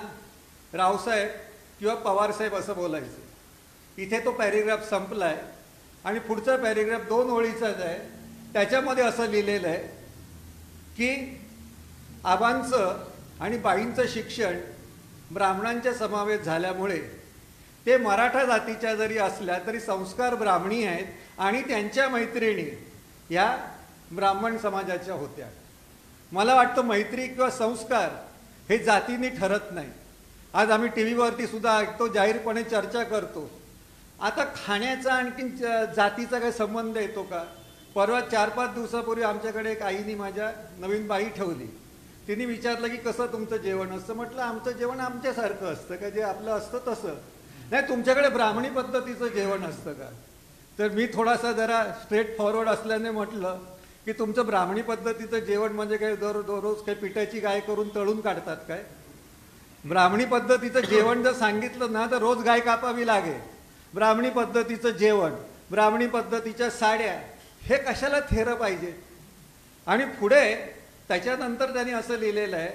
रावसाहेब किंवा पवारसाहेब असं बोलायचं. इथे तो पॅरेग्राफ संपला आहे आणि पुढचा पॅरेग्राफ 2 ओळीचाच आहे. त्याच्यामध्ये असं लिहिलेलं आहे की आबांचं आणि बाईंचं शिक्षण ब्राह्मणांच्या समावेश झाल्यामुळे ते मराठा जातीच्या जरी असल्या तरी संस्कार ब्राह्मणी आहेत आणि त्यांच्या मैत्रिणी या ब्राह्मण समाजाच्या होत्या. मला वाटतं मैत्री किंवा संस्कार हे जातीने ठरत नाही. आज आम्ही टी व्हीवरती सुद्धा ऐकतो, जाहीरपणे चर्चा करतो. आता खाण्याचा आणखीन जातीचा काही संबंध येतो का? परवा 4-5 दिवसापूर्वी आमच्याकडे एक आईनी माझ्या नवीन बाई ठेवली. तिने विचारलं की कसं तुमचं जेवण असतं? म्हटलं आमचं जेवण आमच्यासारखं असतं का, जे आपलं असतं तसं नाही. तुमच्याकडे ब्राह्मणी पद्धतीचं जेवण असतं का? तर मी थोडासा जरा स्ट्रेट फॉरवर्ड असल्याने म्हटलं की तुमचं ब्राह्मणी पद्धतीचं जेवण म्हणजे काय दररोज काही पिठाची गाय करून तळून काढतात काय? ब्राह्मणी पद्धतीचं जेवण जर सांगितलं ना तर रोज गाय कापावी लागेल. ब्राह्मणी पद्धतीचं जेवण, ब्राह्मणी पद्धतीच्या साड्या, हे कशाला थेरं पाहिजे? आणि पुढे त्याच्यानंतर त्यांनी असं लिहिलेलं आहे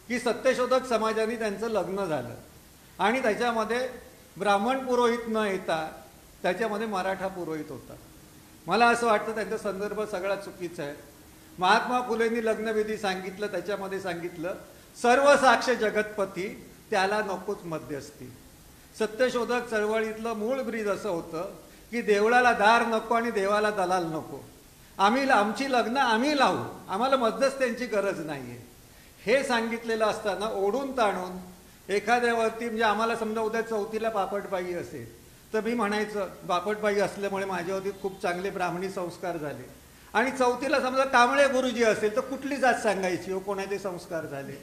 की सत्यशोधक समाजाने त्यांचं लग्न झालं आणि त्याच्यामध्ये ब्राह्मण पुरोहित न येता त्याच्यामध्ये मराठा पुरोहित होता. मला असं वाटतं त्यांचा संदर्भ सगळा चुकीचा आहे. महात्मा फुलेंनी लग्नविधी सांगितलं, त्याच्यामध्ये सांगितलं सर्व साक्ष जगतपती त्याला नकोच मध्यस्थी. सत्यशोधक चळवळीतलं मूळ ब्रीद असं होतं की देवळाला दार नको आणि देवाला दलाल नको. आमची लग्न आम्ही लावू, आम्हाला मध्यस्थ्यांची गरज नाहीये. हे सांगितलेलं असताना ओढून ताणून एखाद्यावरती, म्हणजे आम्हाला समजा उद्या चौथीला बापटबाई असेल तर मी म्हणायचं बापटबाई असल्यामुळे माझ्यावरती खूप चांगले ब्राह्मणी संस्कार झाले. आणि चौथीला समजा कांबळे गुरुजी असेल तर कुठली जात सांगायची हो, कोणाचे संस्कार झाले?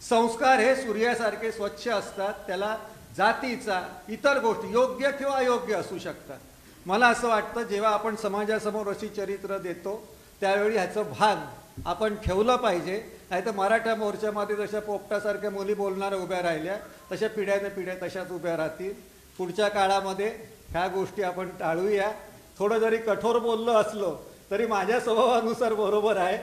संस्कार हे सूर्यासारखे स्वच्छ असतात, त्याला जातीचा इतर गोष्टी योग्य किंवा अयोग्य असू शकतात. मला असं वाटतं जेव्हा आपण समाजासमोर अशी चरित्र देतो त्यावेळी ह्याचं भान आपण ठेवलं पाहिजे. नाही तर मराठा मोर्चामध्ये जशा पोपटासारख्या मुली बोलणाऱ्या उभ्या राहिल्या तशा पिढ्याने पिढ्या तशाच उभ्या राहतील. पुढच्या काळामध्ये ह्या गोष्टी आपण टाळूया. थोडं जरी कठोर बोललो असलो तरी माझ्या स्वभावानुसार बरोबर आहे.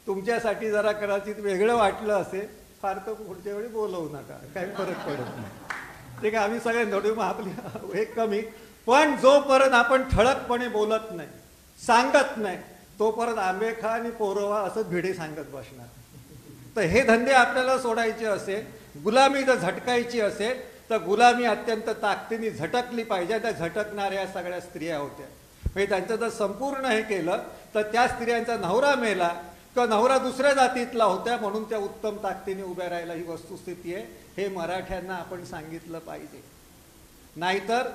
तुमच्यासाठी जरा कदाचित वेगळं वाटलं असेल, फार तर पुढच्या वेळी बोलवू नका, काही फरक पडत नाही. ते काय आम्ही सगळे नडू आपली एक कमी, पण जोपर्यंत आपण ठळकपणे बोलत नाही, सांगत नाही, तोपर्यंत आंबे खा आणि पोरवा असं भिडे सांगत बसणार. तर हे धंदे आपल्याला सोडायचे असेल, गुलामी जर झटकायची असेल तर गुलामी अत्यंत ताकदीने झटकली पाहिजे. त्या झटकणाऱ्या सगळ्या स्त्रिया होत्या. म्हणजे त्यांचं जर संपूर्ण हे केलं तर त्या स्त्रियांचा नवरा मेला किंवा नवरा दुसऱ्या जातीतला होत्या म्हणून त्या उत्तम ताकदीने उभ्या राहायला ही वस्तुस्थिती आहे. हे मराठ्यांना आपण सांगितलं पाहिजे. नाहीतर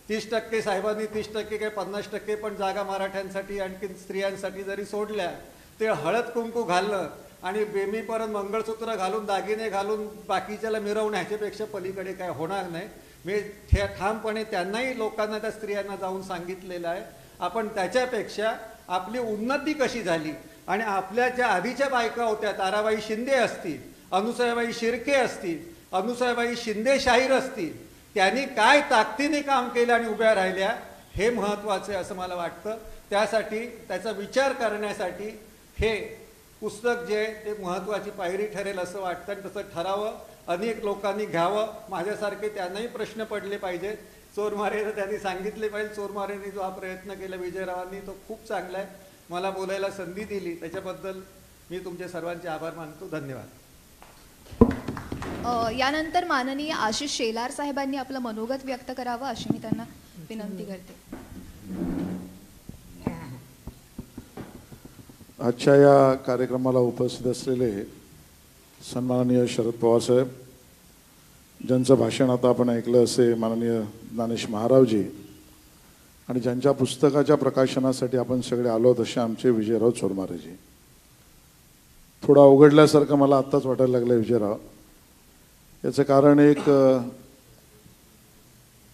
30% साहेबांनी 30% काय 50% पण जागा मराठ्यांसाठी आणखी स्त्रियांसाठी जरी सोडल्या, ते हळद कुंकू घालणं आणि बेमीपर्यंत मंगळसूत्र घालून दागिने घालून बाकीच्याला मिरवण्याच्यापेक्षा पलीकडे काय होणार नाही. मी ठामपणे त्यांनाही लोकांना त्या स्त्रियांना जाऊन सांगितलेलं आहे. आपण त्याच्यापेक्षा आपली उन्नती कशी झाली आणि आपल्या ज्या आधीच्या बायका होत्या, ताराबाई शिंदे असतील, अनुसूयाबाई शिर्के असतील, अनुसूयाबाई शिंदे शाहीर असतील, त्यांनी काय ताकदीने काम केलं आणि उभ्या राहिल्या, हे महत्त्वाचं आहे असं मला वाटतं. त्यासाठी त्याचा विचार करण्यासाठी हे पुस्तक जे ते महत्त्वाची पायरी ठरेल असं वाटतं. आणि तसं ठरावं, अनेक लोकांनी घ्यावं. माझ्यासारखे त्यांनाही प्रश्न पडले पाहिजेत. चोरमारेनं त्यांनी सांगितले पाहिजे. चोरमारेने जो हा प्रयत्न केला विजयरावांनी तो खूप चांगला आहे. मला बोलायला संधी दिली त्याच्याबद्दल मी तुमचे सर्वांचे आभार मानतो. धन्यवाद. यानंतर माननीय आशिष शेलार साहेबांनी आपलं मनोगत व्यक्त करावं अशी मी त्यांना विनंती करते. आजच्या या कार्यक्रमाला उपस्थित असलेले सन्माननीय शरद पवार साहेब, ज्यांचं भाषण आता आपण ऐकलं असे माननीय ज्ञानेश महारावजी, आणि ज्यांच्या पुस्तकाच्या प्रकाशनासाठी आपण सगळे आलो तसे आमचे विजयराव चोरमारेजी. थोडा अवघडल्यासारखं मला आत्ताच वाटायला लागलं विजयराव. याचं कारण एक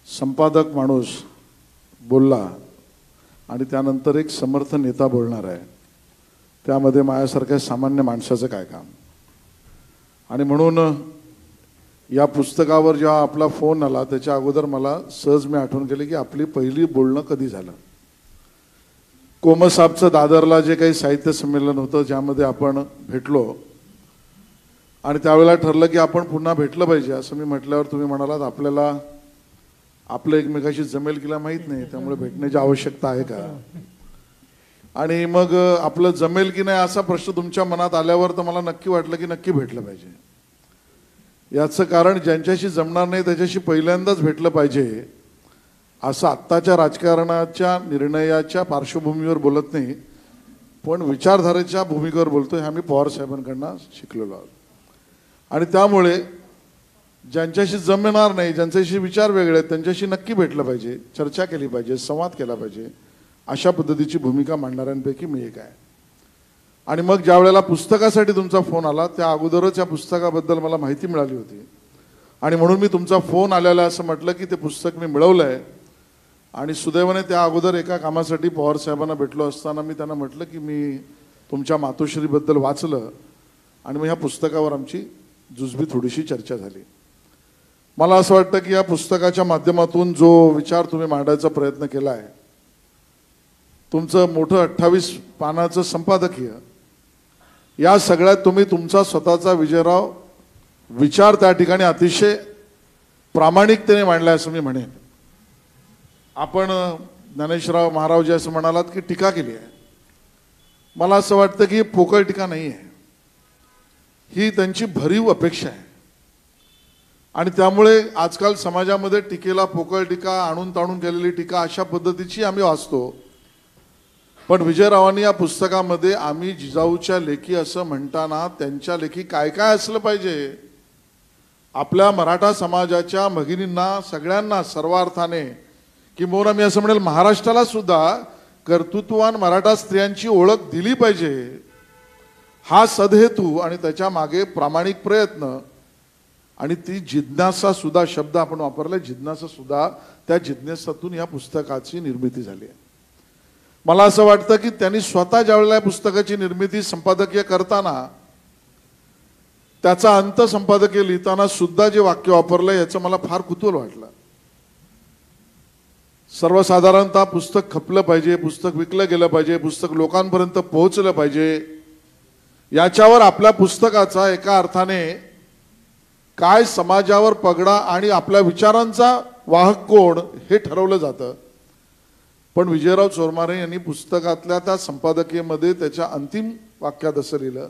संपादक माणूस बोलला आणि त्यानंतर एक समर्थ नेता बोलणार आहे, त्यामध्ये माझ्यासारख्या सामान्य माणसाचं काय काम. आणि म्हणून या पुस्तकावर जेव्हा आपला फोन आला त्याच्या अगोदर मला सहज मी आठवण केली की आपली पहिली बोलणं कधी झालं. कोमसाबचं दादरला जे काही साहित्य संमेलन होतं ज्यामध्ये आपण भेटलो आणि त्यावेळेला ठरलं की आपण पुन्हा भेटलं पाहिजे असं मी म्हटल्यावर तुम्ही म्हणालात आपल्याला आपलं एकमेकाशी जमेल किला माहीत नाही, त्यामुळे भेटण्याची आवश्यकता आहे का. आणि मग आपलं जमेल की नाही असा प्रश्न तुमच्या मनात आल्यावर तर मला नक्की वाटलं की नक्की भेटलं पाहिजे. याचं कारण ज्यांच्याशी जमणार नाही त्याच्याशी पहिल्यांदाच भेटलं पाहिजे असं आत्ताच्या राजकारणाच्या निर्णयाच्या पार्श्वभूमीवर बोलत नाही, पण विचारधारेच्या भूमिकेवर बोलतोय. हे आम्ही पवार साहेबांकडनं शिकलेलो आहोत. आणि त्यामुळे ज्यांच्याशी जमणार नाही, ज्यांच्याशी विचार वेगळे आहेत, त्यांच्याशी नक्की भेटलं पाहिजे, चर्चा केली पाहिजे, संवाद केला पाहिजे, अशा पद्धतीची भूमिका मांडणाऱ्यांपैकी मी एक आहे. आणि मग ज्या वेळेला पुस्तकासाठी तुमचा फोन आला त्या अगोदरच या पुस्तकाबद्दल मला माहिती मिळाली होती आणि म्हणून मी तुमचा फोन आलेला असं म्हटलं की ते पुस्तक मी मिळवलं आहे. आणि सुदैवाने त्या अगोदर एका कामासाठी पवार साहेबांना भेटलो असताना मी त्यांना म्हटलं की मी तुमच्या मातोश्रीबद्दल वाचलं आणि मग ह्या पुस्तकावर आमची जुजबी थोडीशी चर्चा झाली. मला असं वाटतं की या पुस्तकाच्या माध्यमातून जो विचार तुम्ही मांडायचा प्रयत्न केला आहे, तुमचं मोठं 28 पानाचं संपादकीय, या सगळ्यात तुम्ही तुमचा स्वतःचा विजयराव विचार त्या ठिकाणी अतिशय प्रामाणिकतेने मांडलाय असं मी म्हणेन. आपण ज्ञानेश्वरराव महाराज असं म्हणालात की टीका केली आहे. मला असं वाटतं की पोकळ टीका नाही आहे, ही त्यांची भरीव अपेक्षा आहे. आणि त्यामुळे आजकाल समाजामध्ये टीकेला पोकळ टीका, आणून ताणून केलेली टीका अशा पद्धतीची आम्ही वाचतो. पण विजयरावांनी या पुस्तकामध्ये आम्ही जिजाऊच्या लेखी असं म्हणताना त्यांच्या लेखी काय काय असलं पाहिजे, आपल्या मराठा समाजाच्या भगिनींना सगळ्यांना सर्वार्थाने किंबहुना मी असं म्हणेल महाराष्ट्राला सुद्धा कर्तृत्ववान मराठा स्त्रियांची ओळख दिली पाहिजे, हा सदहेतू आणि त्याच्या मागे प्रामाणिक प्रयत्न आणि ती जिज्ञासा सुद्धा शब्द आपण वापरला, जिज्ञासा सुद्धा, त्या जिज्ञासातून या पुस्तकाची निर्मिती झाली आहे. मला असं वाटतं की त्यांनी स्वतः ज्यावेळेला या पुस्तकाची निर्मिती संपादकीय करताना त्याचा अंत संपादकीय लिहिताना सुद्धा जे वाक्य वापरलं याचं मला फार कुतूहल वाटलं. सर्वसाधारणतः पुस्तक खपलं पाहिजे, पुस्तक विकलं गेलं पाहिजे, पुस्तक लोकांपर्यंत पोहोचलं पाहिजे, याच्यावर आपल्या पुस्तकाचा एका अर्थाने काय समाजावर पगडा आणि आपल्या विचारांचा वाहक कोण हे ठरवलं जातं. पण विजयराव चोरमारे यांनी पुस्तकातल्या त्या संपादकीयमध्ये त्याच्या अंतिम वाक्यात असं लिहिलं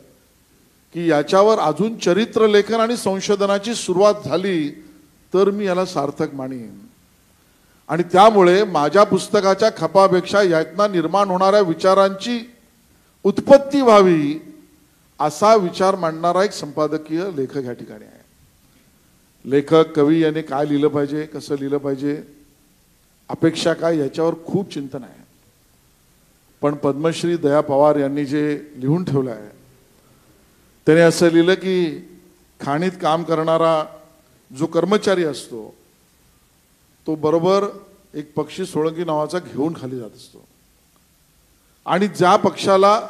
की याच्यावर अजून चरित्र लेखन आणि संशोधनाची सुरुवात झाली तर मी याला सार्थक मानीन. आणि त्यामुळे माझ्या पुस्तकाच्या खपापेक्षा यातनं निर्माण होणाऱ्या विचारांची उत्पत्ती व्हावी असा विचार मांडणारा एक संपादकीय लेखक या ठिकाणी आहे. लेखक कवी याने काय लिहिलं पाहिजे, कसं लिहिलं पाहिजे, अपेक्षा काय, याच्यावर खूप चिंतन आहे. पण पद्मश्री दया पवार यांनी जे लिहून ठेवलं आहे त्याने असं लिहिलं की खाणीत काम करणारा जो कर्मचारी असतो तो बरोबर एक पक्षी सोळंकी नावाचा घेऊन खाली जात असतो आणि ज्या पक्षाला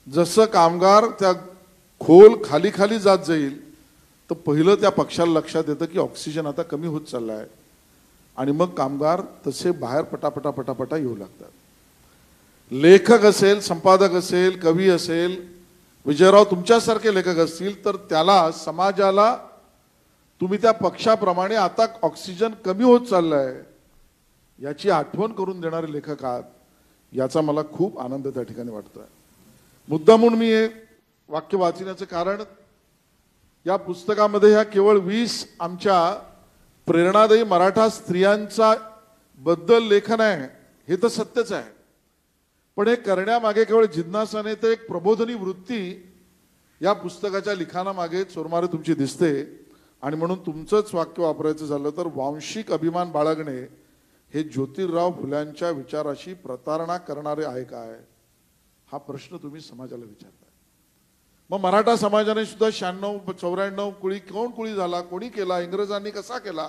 जसं कामगार त्या खोल खाली खाली जात जाईल तर पहिलं त्या पक्षाला लक्षात येतं की ऑक्सिजन आता कमी होत चालला आहे आणि मग कामगार तसे बाहेर पटापटा पटापटा येऊ लागतात. लेखक असेल, संपादक असेल, कवी असेल, विजयराव तुमच्यासारखे लेखक असतील तर त्याला, समाजाला तुम्ही त्या पक्षाप्रमाणे आता ऑक्सिजन कमी होत चाललाय याची आठवण करून देणारे लेखक आहात, याचा मला खूप आनंद त्या ठिकाणी वाटतोय. मुद्दामून मी हे वाक्य वाचण्याचं कारण या पुस्तकामध्ये ह्या केवळ 20 आमच्या प्रेरणादायी मराठा स्त्रियांचा बद्दल लेखन आहे हे तर सत्यच आहे, पण हे करण्यामागे केवळ जिज्ञासाने तर एक प्रबोधनी वृत्ती या पुस्तकाच्या लिखाणामागे चोरमारे तुमची दिसते. आणि म्हणून तुमचंच वाक्य वापरायचं झालं तर वांशिक अभिमान बाळगणे हे ज्योतिराव फुल्यांच्या विचाराशी प्रतारणा करणारे आहे काय, हा प्रश्न तुम्ही समाजाला विचारताय. मग मराठा समाजाने सुद्धा 96-94 कुळी कोण कुळी झाला, कोणी केला, इंग्रजांनी कसा केला,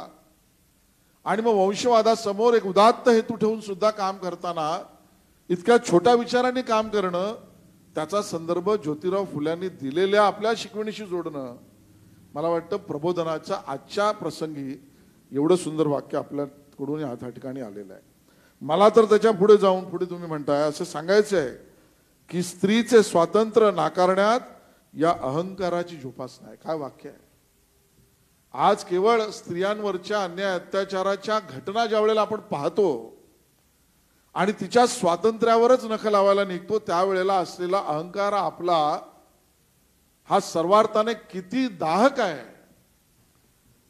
आणि मग वंशवादासमोर एक उदात्त हेतू ठेवून सुद्धा काम करताना इतक्या छोट्या विचारांनी काम करणं, त्याचा संदर्भ ज्योतिराव फुल्यांनी दिलेल्या आपल्या शिकवणीशी जोडणं, मला वाटतं प्रबोधनाच्या आजच्या प्रसंगी एवढं सुंदर वाक्य आपल्याकडून या ठिकाणी आलेलं आहे. मला तर त्याच्या पुढे जाऊन, पुढे तुम्ही म्हणताय असं सांगायचं आहे की स्त्रीचे स्वातंत्र्य नाकारण्यात या अहंकाराची जोपासना आहे. काय वाक्य आहे. आज केवळ स्त्रियांवरच्या अन्याय अत्याचाराच्या घटना ज्या वेळेला आपण पाहतो आणि तिच्या स्वातंत्र्यावरच नख लावायला निघतो त्यावेळेला असलेला अहंकार आपला हा सर्वार्थाने किती दाहक आहे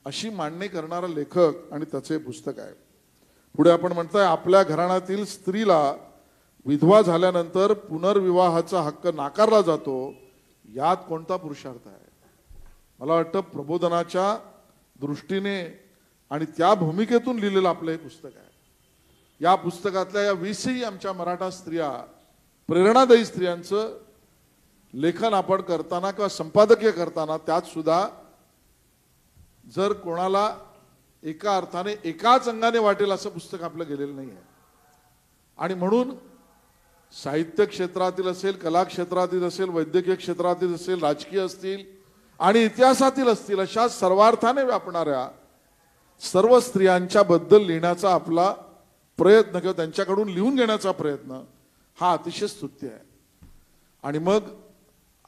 अशी मांडणी करणारा लेखक आणि त्याचे पुस्तक आहे. पुढे आपण म्हणताय आपल्या घराण्यातील स्त्रीला विधवा झाल्यानंतर पुनर्विवाहाचा हक्क नाकारला जातो, यात कोणता पुरुषार्थ आहे. मला वाटतं प्रबोधनाच्या दृष्टीने आणि त्या भूमिकेतून लिहिलेलं आपलं हे पुस्तक आहे. या पुस्तकातल्या या 20ही आमच्या मराठा स्त्रिया, प्रेरणादायी स्त्रियांचं लेखन आपण करताना किंवा संपादकीय करताना त्यात सुद्धा जर कोणाला एका अर्थाने एकाच अंगाने वाटेल असं पुस्तक आपलं गेलेलं नाही आहे. आणि म्हणून साहित्य क्षेत्रातील असेल, कला क्षेत्रातील असेल, वैद्यकीय क्षेत्रातील असेल, राजकीय असतील आणि इतिहासातील असतील, अशा सर्वार्थाने व्यापणाऱ्या सर्व स्त्रियांच्या बद्दल लिहिण्याचा आपला प्रयत्न किंवा त्यांच्याकडून लिहून घेण्याचा प्रयत्न हा अतिशय स्तुत्य आहे. आणि मग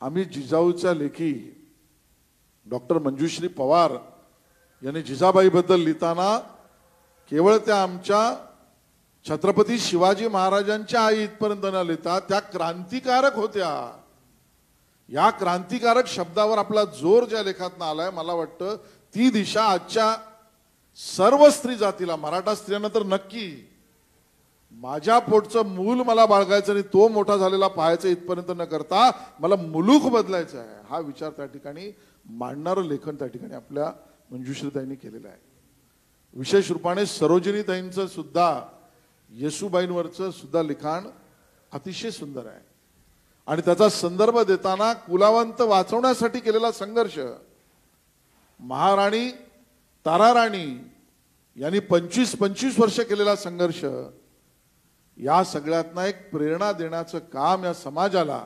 आम्ही जिजाऊच्या लेखी डॉक्टर मंजुश्री पवार यांनी जिजाबाईबद्दल लिहिताना केवळ त्या आमच्या छत्रपती शिवाजी महाराजांच्या आई इथपर्यंत न लिहिता त्या क्रांतिकारक होत्या. या क्रांतिकारक शब्दावर आपला जोर ज्या लेखातनं आलाय, मला वाटतं ती दिशा आजच्या सर्व स्त्री जातीला, मराठा स्त्रियांना तर नक्की, माझ्या पोटचं मूल मला बाळगायचं आणि तो मोठा झालेला पाहायचं इथपर्यंत न करता मला मुलूक बदलायचं आहे, हा विचार त्या ठिकाणी मांडणारं लेखन त्या ठिकाणी आपल्या मंजुश्रीताईंनी केलेलं आहे. विशेष रूपाने सरोजिनीताईंचं सुद्धा, येसूबाईंवरचं सुद्धा लिखाण अतिशय सुंदर आहे. आणि त्याचा संदर्भ देताना कुलावंत वाचवण्यासाठी केलेला संघर्ष, महाराणी ताराराणी यांनी 25 वर्ष केलेला संघर्ष, या सगळ्यातनं एक प्रेरणा देण्याचं काम या समाजाला,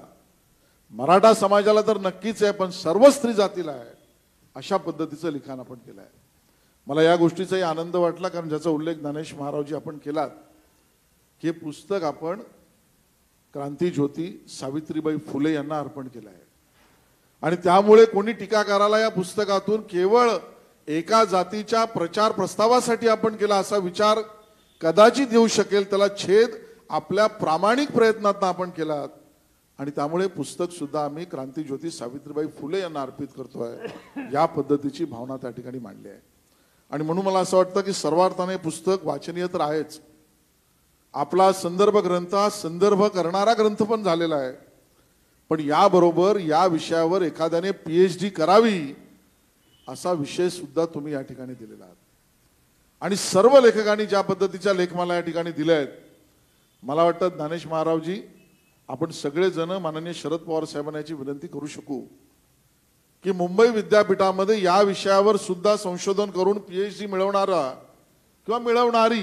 मराठा समाजाला तर नक्कीच आहे पण सर्व स्त्री जातीला आहे, अशा पद्धतीचं लिखाण आपण केलं आहे. मला या गोष्टीचाही आनंद वाटला कारण ज्याचा उल्लेख ज्ञानेश महारावजी आपण केलात, हे पुस्तक आपण क्रांतीज्योती सावित्रीबाई फुले यांना अर्पण केलं आहे. आणि त्यामुळे कोणी टीकाकाराला या पुस्तकातून केवळ एका जातीच्या प्रचार प्रस्तावासाठी आपण केला असा विचार कदाचित येऊ शकेल, त्याला छेद आपल्या प्रामाणिक प्रयत्नातून आपण केलात. आणि त्यामुळे पुस्तक सुद्धा आम्ही क्रांतीज्योती सावित्रीबाई फुले यांना अर्पित करतोय, या पद्धतीची भावना त्या ठिकाणी मांडली आहे. आणि म्हणून मला असं वाटतं की सर्वार्थाने पुस्तक वाचनीय तर आहेच, आपला संदर्भ ग्रंथ हा संदर्भ करणारा ग्रंथ पण झालेला आहे. पण याबरोबर या विषयावर एखाद्याने PhD करावी असा विषय सुद्धा तुम्ही या ठिकाणी दिलेला आहात. आणि सर्व लेखकांनी ज्या पद्धतीच्या लेख मला या ठिकाणी दिल्या आहेत, मला वाटतं ज्ञानेश महारावजी, आपण सगळेजण माननीय शरद पवार साहेबांना याची विनंती करू शकू की मुंबई विद्यापीठामध्ये या विषयावर सुद्धा संशोधन करून PhD मिळवणारा किंवा मिळवणारी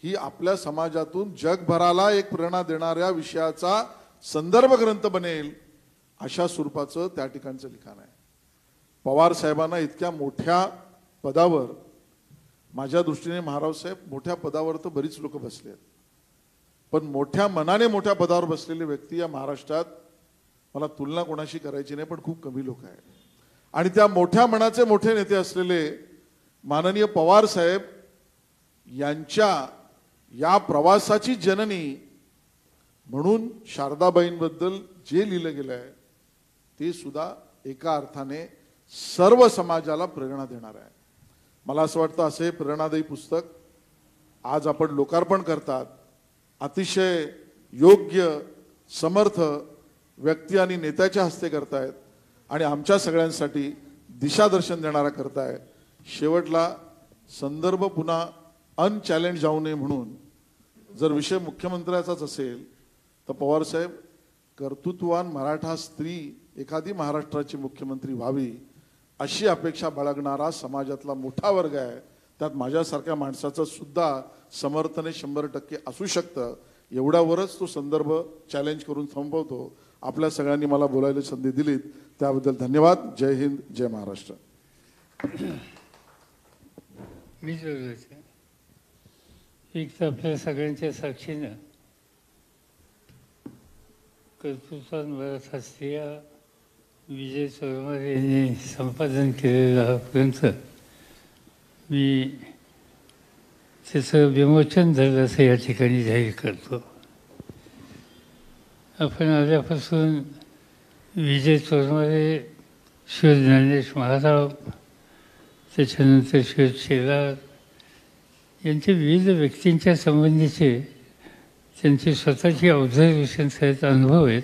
ही आपल्या समाजातून जगभराला एक प्रेरणा देणाऱ्या विषयाचा संदर्भ ग्रंथ बनेल, अशा स्वरूपाचं त्या ठिकाणचं लिखाण आहे. पवार साहेबांना इतक्या मोठ्या पदावर, माझ्या दृष्टीने महाराव साहेब मोठ्या पदावर तर बरीच लोक बसले आहेत, पण मोठ्या मनाने मोठ्या पदावर बसलेले व्यक्ती या महाराष्ट्रात, मला तुलना कोणाशी करायची नाही पण खूप कमी लोक आहेत. आणि त्या मोठ्या मनाचे मोठे नेते असलेले माननीय पवार साहेब यांच्या या प्रवासाची जननी म्हणून शारदाबाईंबद्दल जे लिहिलं गेलं आहे ते सुद्धा एका अर्थाने सर्व समाजाला प्रेरणा देणार आहे. मला असं वाटतं असे प्रेरणादायी पुस्तक आज आपण लोकार्पण करतात, अतिशय योग्य समर्थ व्यक्ती आणि नेत्याच्या हस्ते करतायत आणि आमच्या सगळ्यांसाठी दिशादर्शन देणारा करताय. शेवटला संदर्भ पुन्हा अनचॅलेंज जाऊ नये म्हणून जर विषय मुख्यमंत्र्याचाच असेल तर पवार साहेब, कर्तृत्ववान मराठा स्त्री एखादी महाराष्ट्राची मुख्यमंत्री व्हावी अशी अपेक्षा बाळगणारा समाजातला मोठा वर्ग आहे, त्यात माझ्यासारख्या माणसाचं सुद्धा समर्थन 100% असू शकतं. एवढ्यावरच तो संदर्भ चॅलेंज करून थांबवतो. आपल्या सगळ्यांनी मला बोलायला संधी दिलीत त्याबद्दल धन्यवाद. जय हिंद, जय महाराष्ट्र. एक तर आपल्या सगळ्यांच्या साक्षीनं कर्तृत्वान मराठा स्त्रिया विजय चोरमार यांनी संपादन केलेला हा ग्रंथ, मी त्याचं विमोचन झालं असं या ठिकाणी जाहीर करतो. आपण आल्यापासून विजय चोरमारे, शिव ज्ञानेश महाराव, त्याच्यानंतर शिव शेलार यांचे विविध व्यक्तींच्या संबंधीचे त्यांची स्वतःची ऑब्झर्वेशन्स आहेत, अनुभव आहेत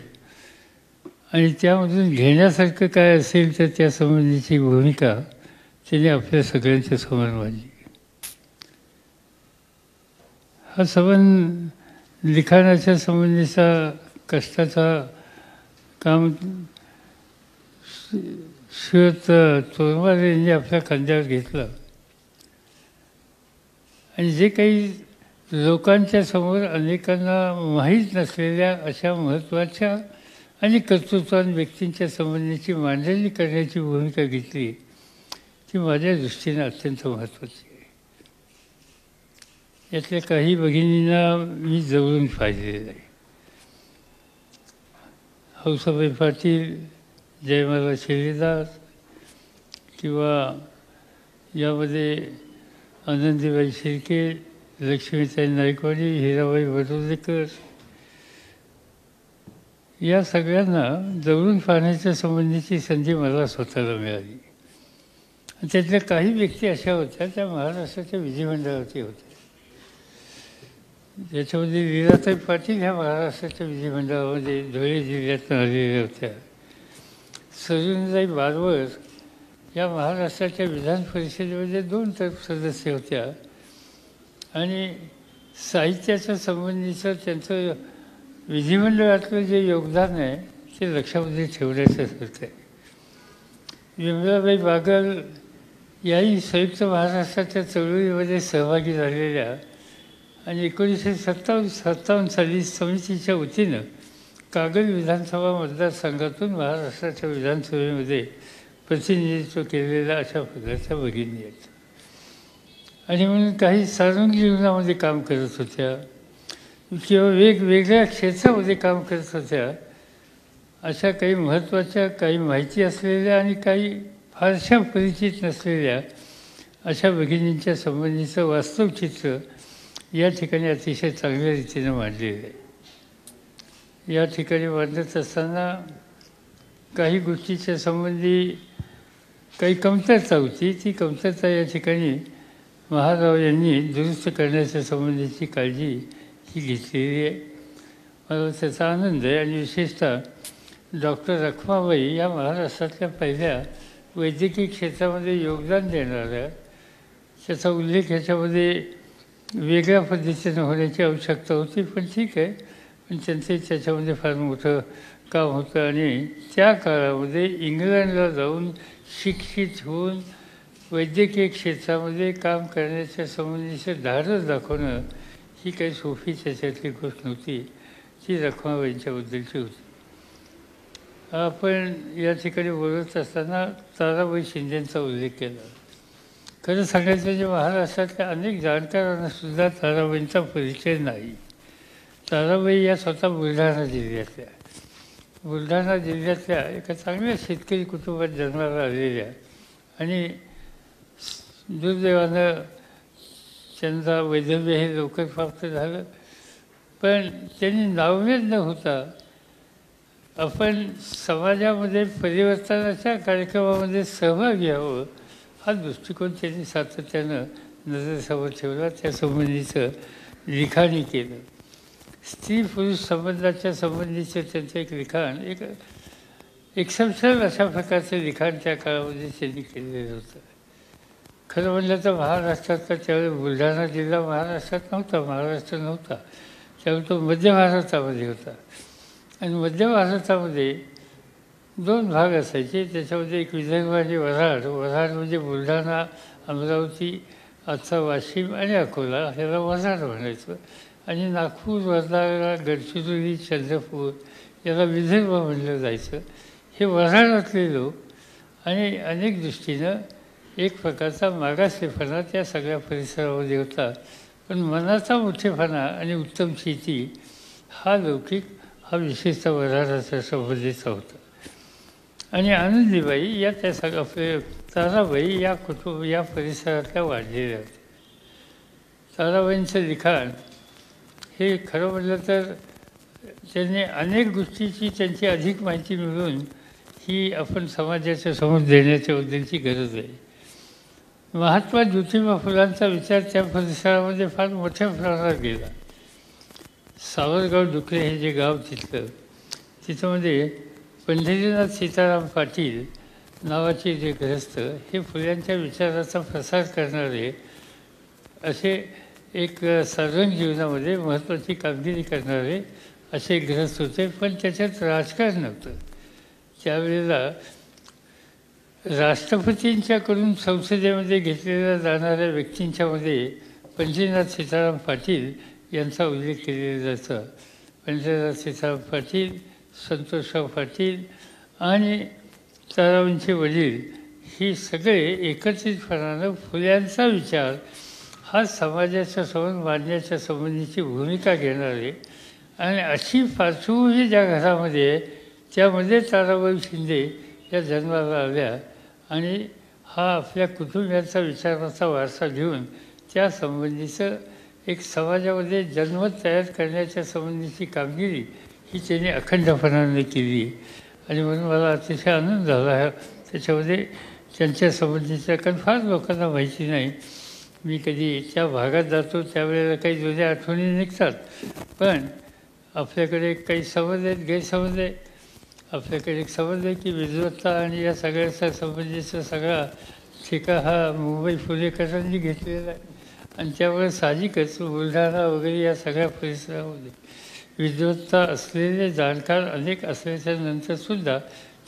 आणि त्यामधून घेण्यासारखं काय असेल तर त्या संबंधीची भूमिका त्यांनी आपल्या सगळ्यांच्या समोर मांडली. हा संबंध लिखाणाच्या संबंधीचा कष्टाचा काम श्रीयुत तोरमार यांनी आपल्या खांद्यावर घेतलं आणि जे काही लोकांच्या समोर अनेकांना माहीत नसलेल्या अशा महत्त्वाच्या आणि कर्तृत्वान व्यक्तींच्या संबंधीची मांडणी करण्याची भूमिका घेतली ती माझ्या दृष्टीने अत्यंत महत्त्वाची आहे. यातल्या काही भगिनींना मी जवळून पाहिलेलं आहे. हौसाबाई पाटील, जयमाला शिलेदास किंवा यामध्ये आनंदीबाई शिर्के, लक्ष्मीताई नायकवाडी, हिराबाई बडोदेकर या सगळ्यांना जवळून पाहण्याच्या संबंधीची संधी मला स्वतःला मिळाली. आणि त्यातल्या काही व्यक्ती अशा होत्या त्या महाराष्ट्राच्या विधिमंडळावरती होत्या. ज्याच्यामध्ये लीलाताई पाटील ह्या महाराष्ट्राच्या विधिमंडळामध्ये धुळे जिल्ह्यातून आलेल्या होत्या. सरोजिनीताई बारवर या महाराष्ट्राच्या विधान परिषदेमध्ये 2 टर्म सदस्य होत्या आणि साहित्याच्या संबंधीचं त्यांचं विधिमंडळातलं जे योगदान आहे ते लक्षामध्ये ठेवण्यासारखं आहे. विमलाबाई बागल याही संयुक्त महाराष्ट्राच्या चळवळीमध्ये सहभागी झालेल्या आणि 1957 साली समितीच्या वतीनं कागल विधानसभा मतदारसंघातून महाराष्ट्राच्या विधानसभेमध्ये प्रतिनिधित्व केलेल्या अशा प्रकारच्या भगिनी आहेत. आणि म्हणून काही सार्वजनिक जीवनामध्ये काम करत होत्या किंवा वेगवेगळ्या क्षेत्रामध्ये काम करत होत्या. अशा काही महत्त्वाच्या, काही माहिती असलेल्या आणि काही फारशा परिचित नसलेल्या अशा भगिनींच्या संबंधीचं वास्तव चित्र या ठिकाणी अतिशय चांगल्या रीतीनं मांडलेलं आहे. या ठिकाणी मांडत असताना काही गोष्टीच्या संबंधी काही कमतरता होती. ती कमतरता या ठिकाणी महाराव यांनी दुरुस्त करण्याच्या संबंधीची काळजी ही घेतलेली आहे. मला त्याचा आनंद आहे. आणि विशेषतः डॉक्टर रखमाबाई या महाराष्ट्रातल्या पहिल्या वैद्यकीय क्षेत्रामध्ये योगदान देणाऱ्या, त्याचा उल्लेख ह्याच्यामध्ये वेगळ्या पद्धतीनं होण्याची आवश्यकता होती. पण ठीक आहे, पण त्यांचे त्याच्यामध्ये फार मोठं काम होतं. आणि त्या काळामध्ये इंग्लंडला जाऊन शिक्षित होऊन वैद्यकीय क्षेत्रामध्ये काम करण्याच्या संबंधीचं धाडस दाखवणं ही काही सोपी त्याच्यातली गोष्ट नव्हती. ती रखमाबाईंच्याबद्दलची होती. आपण या ठिकाणी बोलत असताना ताराबाई शिंदेंचा उल्लेख केला. खरं सांगायचं म्हणजे महाराष्ट्रातल्या अनेक जाणकारांना सुद्धा ताराबाईंचा परिचय नाही. ताराबाई या स्वतः बुलढाणा जिल्ह्यातल्या एका चांगल्या शेतकरी कुटुंबात जन्माला आलेल्या आणि दुर्दैवानं त्यांचा वैधव्य हे लवकर प्राप्त झालं. पण त्यांनी नावमेद न होता आपण समाजामध्ये परिवर्तनाच्या कार्यक्रमामध्ये सहभागी व्हावं हा दृष्टिकोन त्यांनी सातत्यानं नजरेसमोर ठेवला. त्यासंबंधीचं लिखाणही केलं. स्त्री पुरुष संबंधाच्या संबंधीचं त्यांचं एक लिखाण, एक एक्सेप्शनल अशा प्रकारचं लिखाण त्या काळामध्ये त्यांनी केलेलं होतं. खरं म्हणलं तर महाराष्ट्रातला त्यावेळी बुलढाणा जिल्हा महाराष्ट्रात नव्हता, महाराष्ट्र नव्हता. त्यावेळी तो मध्य भारतामध्ये होता. आणि मध्य भारतामध्ये 2 भाग असायचे. त्याच्यामध्ये एक विदर्भ आणि वऱ्हाड. वऱ्हाड म्हणजे बुलढाणा, अमरावती, आजचा वाशिम आणि अकोला ह्याला वऱ्हाड म्हणायचं. आणि नागपूर, वर्धा, गडचिरोली, चंद्रपूर याला विदर्भ म्हणलं जायचं. हे वऱ्हाडातले लोक आणि अनेक दृष्टीनं एक प्रकारचा मागासलेपणा त्या सगळ्या परिसरामध्ये होता. पण मनाचा मोठेपणा आणि उत्तम शेती हा लौकिक हा विशेषतः वऱ्हाडाच्या संबंधीचा होता. आणि आनंदीबाई या त्या सगळ्या ताराबाई या परिसरातल्या वाढलेल्या होत्या. ताराबाईंचं लिखाण हे खरं म्हटलं तर त्यांनी अनेक गोष्टीची त्यांची अधिक माहिती मिळवून ही आपण समाजाच्या समोर देण्याच्याबद्दलची गरज आहे. महात्मा ज्योतिबा फुलांचा विचार त्या परिसरामध्ये फार मोठ्या प्रमाणात गेला. सावरगाव डुकरे हे जे गाव तिथलं, तिथंमध्ये पंढरीनाथ सीताराम पाटील नावाचे जे ग्रस्त हे फुल्यांच्या विचाराचा प्रसार करणारे असे एक सार्वजनिक जीवनामध्ये महत्त्वाची कामगिरी करणारे असे ग्रस्त होते, पण त्याच्यात राजकारण नव्हतं. त्यावेळेला राष्ट्रपतींच्याकडून संसदेमध्ये घेतलेल्या जाणाऱ्या व्यक्तींच्यामध्ये पंढरीनाथ सीताराम पाटील यांचा उल्लेख केलेला जातो. पंढरीनाथ सीताराम पाटील, संतोषराव पाटील आणि ताराबाईंचे वडील ही सगळे एकत्रितपणानं फुल्यांचा विचार हा समाजाच्या समोर मांडण्याच्या संबंधीची भूमिका घेणारे आणि अशी पार्श्वभूमी ज्या घरामध्ये आहे त्यामध्ये ताराबाई शिंदे या जन्माला आल्या आणि हा आपल्या कुटुंबियांचा विचाराचा वारसा घेऊन त्या संबंधीचं एक समाजामध्ये जनमत तयार करण्याच्या संबंधीची कामगिरी ही त्यांनी अखंडपणाने केली. आणि म्हणून मला अतिशय आनंद झाला त्याच्यामध्ये त्यांच्या संबंधीचं, कारण फार लोकांना माहिती नाही. मी कधी त्या भागात जातो त्यावेळेला काही जुन्या आठवणी निघतात, पण आपल्याकडे काही समज आहेत, गैरसमज आहे. आपल्याकडे एक समज आहे की विद्वत्ता आणि या सगळ्याचा संबंधीचा सगळा ठेका हा मुंबई फुलेकरांनी घेतलेला आहे आणि त्यामुळे साहजिकच बुलढाणा वगैरे या सगळ्या परिसरामध्ये विद्वत्ता असलेले जाणकार अनेक असल्याच्या नंतरसुद्धा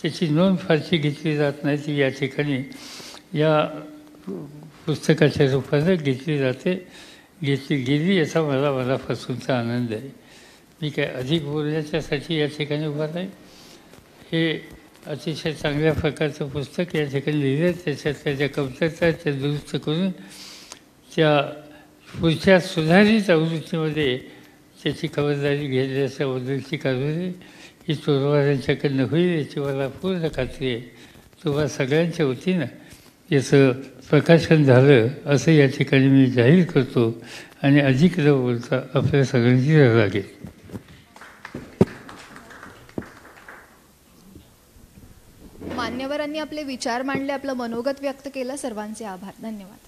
त्याची नोंद फारशी घेतली जात नाही. ती या ठिकाणी या पुस्तकाच्या रूपाने घेतली जाते, घेतली गेली याचा मला मनापासूनचा आनंद आहे. मी काय अधिक बोलण्याच्यासाठी या ठिकाणी उभा नाही. हे अतिशय चांगल्या प्रकारचं पुस्तक या ठिकाणी लिहिलं, त्याच्यातल्या ज्या कमतरता त्या दुरुस्त करून त्या पुढच्या सुधारित आवृत्तीमध्ये त्याची खबरदारी घेण्याच्याबद्दलची कारवाई ही चोरवार यांच्याकडनं होईल याची मला पूर्ण खात्री आहे. तुम्हा सगळ्यांच्या वतीनं याचं प्रकाशन झालं असं या ठिकाणी मी जाहीर करतो आणि अधिक न बोलता आपल्या सगळ्यांची रजा घेईल. मान्यवरांनी आपले विचार मांडले, आपलं मनोगत व्यक्त केलं. सर्वांचे आभार. धन्यवाद.